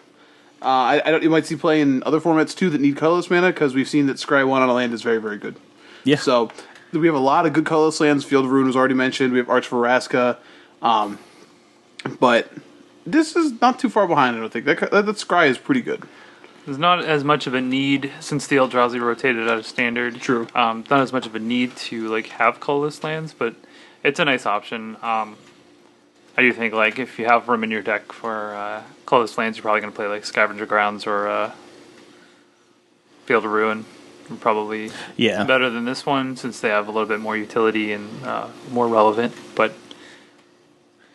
I don't. You might see play in other formats too that need colorless mana, because we've seen that scry 1 on a land is very, very good. Yeah. So we have a lot of good colorless lands. Field of Ruin was already mentioned. We have Arch Varaska, but this is not too far behind. I don't think that scry is pretty good. There's not as much of a need, since the Eldrazi rotated out of Standard. True. Not as much of a need to like have colorless lands, but it's a nice option. I do think like if you have room in your deck for colorless lands, you're probably going to play like Scavenger Grounds or Field of Ruin. Probably better than this one, since they have a little bit more utility and more relevant. But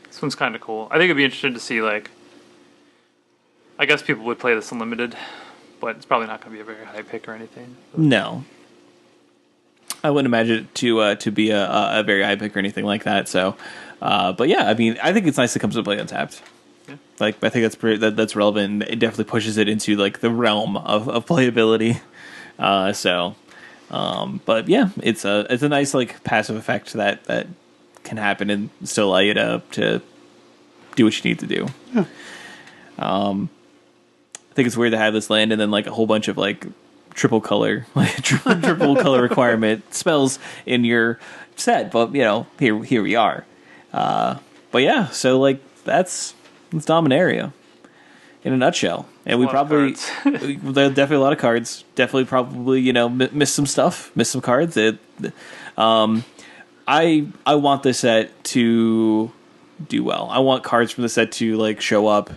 this one's kind of cool. I think it'd be interesting to see like. I guess people would play this unlimited, but it's probably not going to be a very high pick or anything. No, I wouldn't imagine it to be a very high pick or anything like that. So, but yeah, I mean, I think it's nice it comes to play untapped. Yeah. Like, I think that's relevant. It definitely pushes it into like the realm of playability. But yeah, it's a nice like passive effect that can happen and still allow you to do what you need to do. Yeah. I think it's weird to have this land and then like a whole bunch of like triple color requirement spells in your set, but here we are. But yeah, so like that's Dominaria in a nutshell. And we probably there's definitely a lot of cards. Definitely probably missed some stuff, missed some cards. I want this set to do well. I want cards from the set to like show up.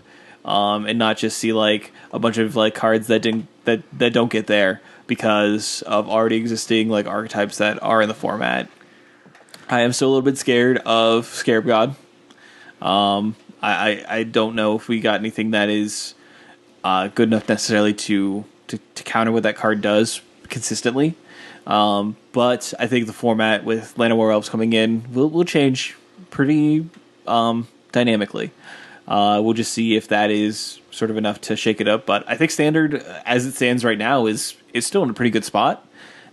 And not just see like a bunch of like cards that don't get there because of already existing like archetypes that are in the format. I am still a little bit scared of Scarab God. I don't know if we got anything that is good enough necessarily to counter what that card does consistently. But I think the format with Land of War Elves coming in will change pretty dynamically. We'll just see if that is sort of enough to shake it up. But I think Standard, as it stands right now, is still in a pretty good spot.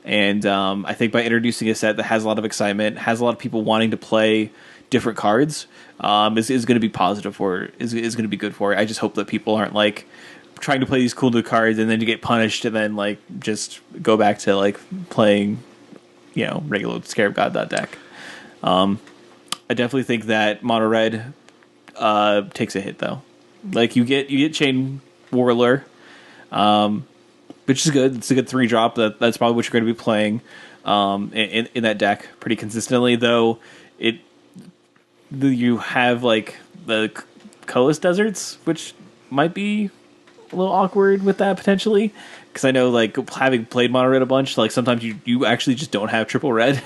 And I think by introducing a set that has a lot of excitement, has a lot of people wanting to play different cards, is going to be positive for it, is going to be good for it. I just hope that people aren't like trying to play these cool new cards and then to get punished and then like just go back to like playing regular Scarab God deck. I definitely think that Mono Red takes a hit though. Like you get Chain Whirler, which is good. It's a good 3-drop. That's probably what you're going to be playing in that deck pretty consistently. Though you have like the colorless deserts, which might be a little awkward with that potentially, because I know like having played mono red a bunch, like sometimes you actually just don't have triple red.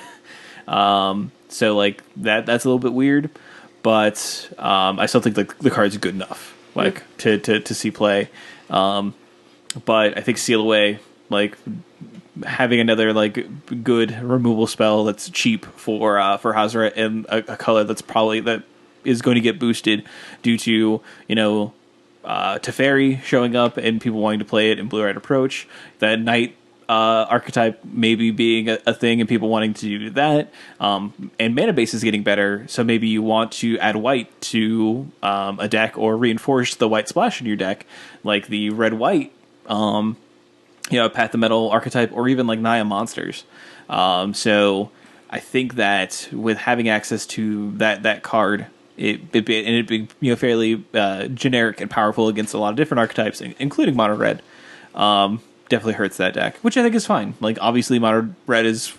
So like that's a little bit weird, but I still think the card's good enough like to see play. But I think Seal Away, like having another like good removal spell that's cheap for Hazard and a color that is going to get boosted due to Teferi showing up and people wanting to play it in blue-red approach. That Knight archetype maybe being a thing and people wanting to do that. And mana base is getting better, so maybe you want to add white to a deck or reinforce the white splash in your deck, like the red-white Path of Metal archetype, or even like Naya monsters. So I think that with having access to that card, it'd be fairly generic and powerful against a lot of different archetypes, including mono red. Definitely hurts that deck, which I think is fine. Like obviously, mono red is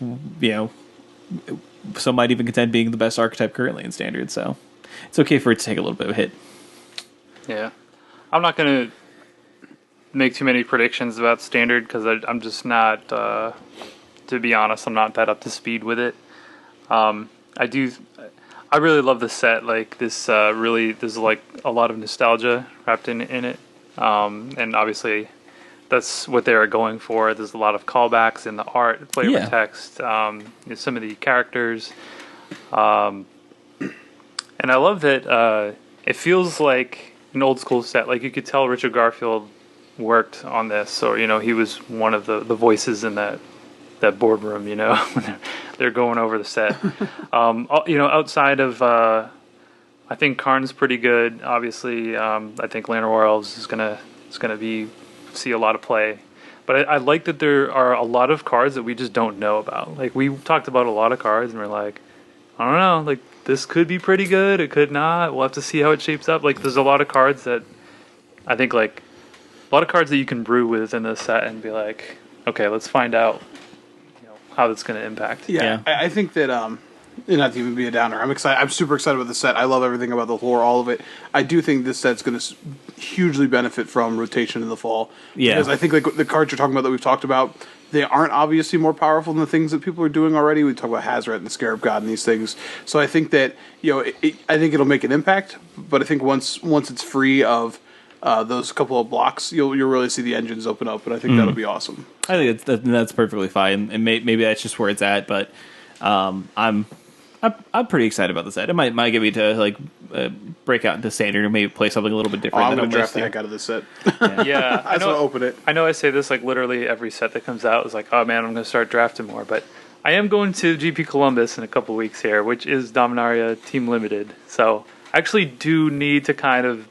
some might even contend being the best archetype currently in standard. So it's okay for it to take a little bit of a hit. Yeah, I'm not gonna make too many predictions about standard because I'm just not. To be honest, I'm not that up to speed with it. I really love the set. Like this, there's like a lot of nostalgia wrapped in it, and obviously that's what they're going for. There's a lot of callbacks in the art, flavor text, some of the characters, and I love that. It feels like an old school set. Like you could tell Richard Garfield worked on this, or he was one of the voices in that boardroom. When they're going over the set. Outside of I think Karn's pretty good. Obviously, I think Llanowar Elves is gonna see a lot of play. But I like that there are a lot of cards that we just don't know about. Like we talked about a lot of cards, and we're like, I don't know, like this could be pretty good, it could not. We'll have to see how it shapes up. Like there's a lot of cards that I think like a lot of cards that you can brew with in this set and be like, okay, let's find out how that's going to impact. Yeah. I think that not to even be a downer. I'm excited. I'm super excited about the set. I love everything about the lore, all of it. I do think this set's going to hugely benefit from rotation in the fall. Yeah, because I think like the cards you're talking about that we've talked about, they aren't obviously more powerful than the things that people are doing already. We talk about Hazret and the Scarab God and these things. So I think that I think it'll make an impact. But I think once it's free of those couple of blocks, you'll really see the engines open up, and I think that'll be awesome. I think that's perfectly fine, and maybe that's just where it's at. But I'm pretty excited about the set. It might get me to like break out into standard or maybe play something a little bit different. I'm going to draft the heck out of this set. Yeah, I just want to open it. I know I say this like literally every set that comes out is like, oh man, I'm going to start drafting more. But I am going to GP Columbus in a couple weeks here, which is Dominaria Team Limited. So I actually do need to kind of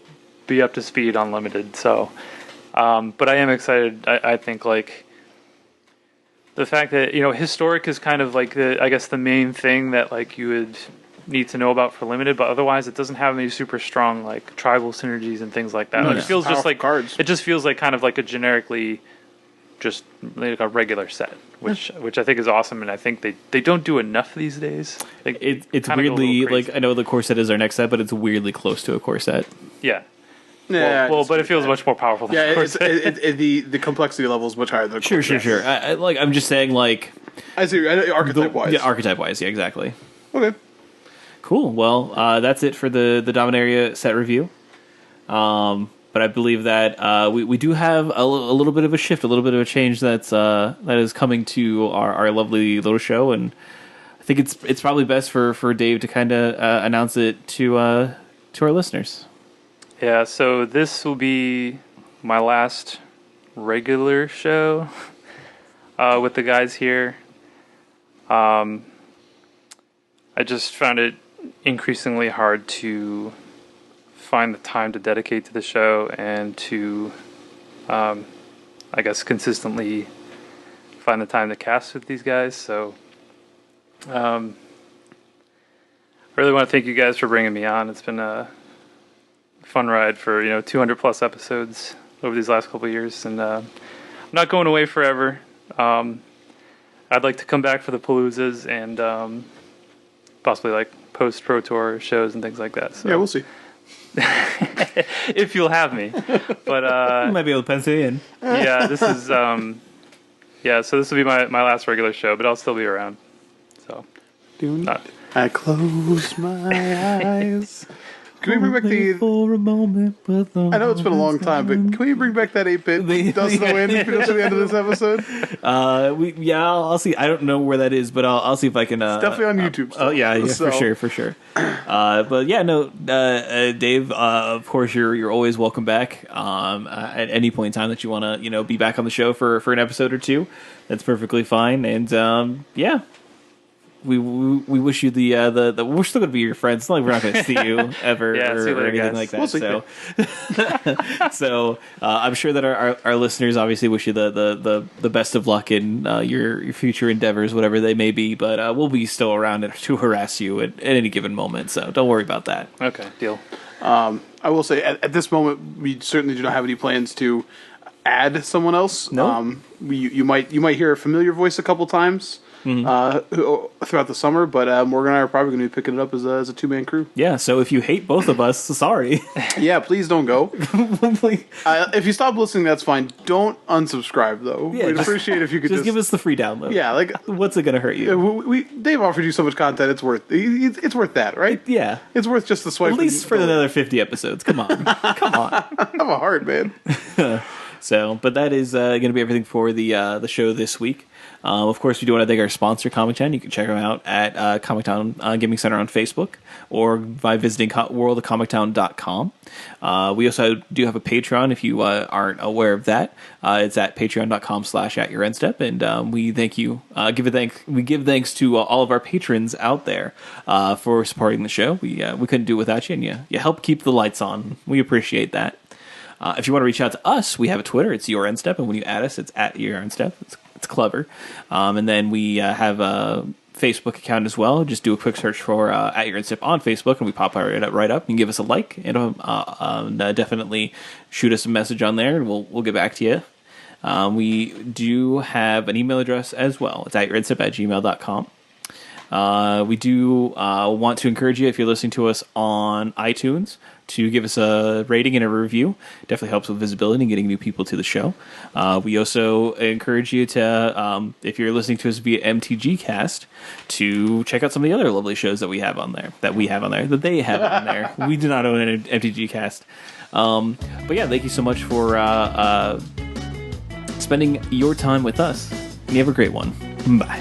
be up to speed on Limited. So, but I am excited. I think like the fact that historic is kind of like the main thing that like you would need to know about for Limited, but otherwise it doesn't have any super strong like tribal synergies and things like that. Like, it feels just like cards. It just feels like kind of like a generically just like a regular set, which I think is awesome, and I think they don't do enough these days. Like, it's weirdly like I know the core set is our next set, but it's weirdly close to a core set. Yeah. Yeah, well, but it feels much more powerful than the complexity level is much higher than Sure. I'm just saying, like... I see, archetype-wise. Yeah, archetype-wise, yeah, exactly. Okay. Cool, well, that's it for the Dominaria set review. But I believe that we do have a little bit of a shift, a little bit of a change that is coming to our lovely little show, and I think it's probably best for Dave to kind of announce it to our listeners. Yeah, so this will be my last regular show with the guys here. I just found it increasingly hard to find the time to dedicate to the show and to, I guess, consistently find the time to cast with these guys. So I really want to thank you guys for bringing me on. It's been a fun ride for 200 plus episodes over these last couple of years, and not going away forever. I'd like to come back for the Paloozas and possibly like post Pro Tour shows and things like that. So. Yeah, we'll see. If you'll have me, but You might be able to pencil you in. yeah, this is so this will be my last regular show, but I'll still be around. So not. I close my eyes. Can we bring back the? For a moment, but I know it's been a long time, but can we bring back that 8-bit Dust in the Wind for just at the end of this episode? I'll see. I don't know where that is, but I'll see if I can. It's definitely on YouTube. Oh yeah, so. for sure. But yeah, no, Dave. Of course, you're always welcome back. At any point in time that you want to, be back on the show for an episode or two, that's perfectly fine. And yeah. We wish you the we're still gonna be your friends. It's not like we're not gonna see you ever or anything like that. We'll see. So I'm sure that our listeners obviously wish you the best of luck in your future endeavors, whatever they may be. But we'll be still around to harass you at any given moment. So don't worry about that. Okay, deal. I will say at this moment we certainly do not have any plans to add someone else. No. You might hear a familiar voice a couple times. Throughout the summer, but Morgan and I are probably going to be picking it up as a 2-man crew. Yeah, so if you hate both of us, sorry. Yeah, please don't go. If you stop listening, that's fine. Don't unsubscribe, though. Yeah, We'd appreciate if you could just give us the free download. Yeah, like what's it going to hurt you? Dave offered you so much content, it's worth that, right? Yeah. It's worth just the swipe. At least for another 50 episodes. Come on. Come on. I have a heart, man. So, but that is going to be everything for the show this week. Of course, we do want to thank our sponsor, Comic Town. You can check them out at Comic Town Gaming Center on Facebook or by visiting worldofcomictown.com. We also do have a Patreon if you aren't aware of that. It's at patreon.com/atyourendstep. And we thank you. We give thanks to all of our patrons out there for supporting the show. We couldn't do it without you, and you help keep the lights on. We appreciate that. If you want to reach out to us, we have a Twitter. It's Your Endstep, and when you add us, it's at Your Endstep. It's clever. And then we have a Facebook account as well. Just do a quick search for at Your Endstep on Facebook, and we pop right up. You can give us a like, and definitely shoot us a message on there, and we'll get back to you. We do have an email address as well. It's at yourendstep@gmail.com. We do want to encourage you, if you're listening to us on iTunes, to give us a rating and a review. Definitely helps with visibility and getting new people to the show. We also encourage you to, if you're listening to us via MTG Cast, to check out some of the other lovely shows that they have on there. We do not own an MTG Cast. But yeah, thank you so much for spending your time with us. And you have a great one. Bye.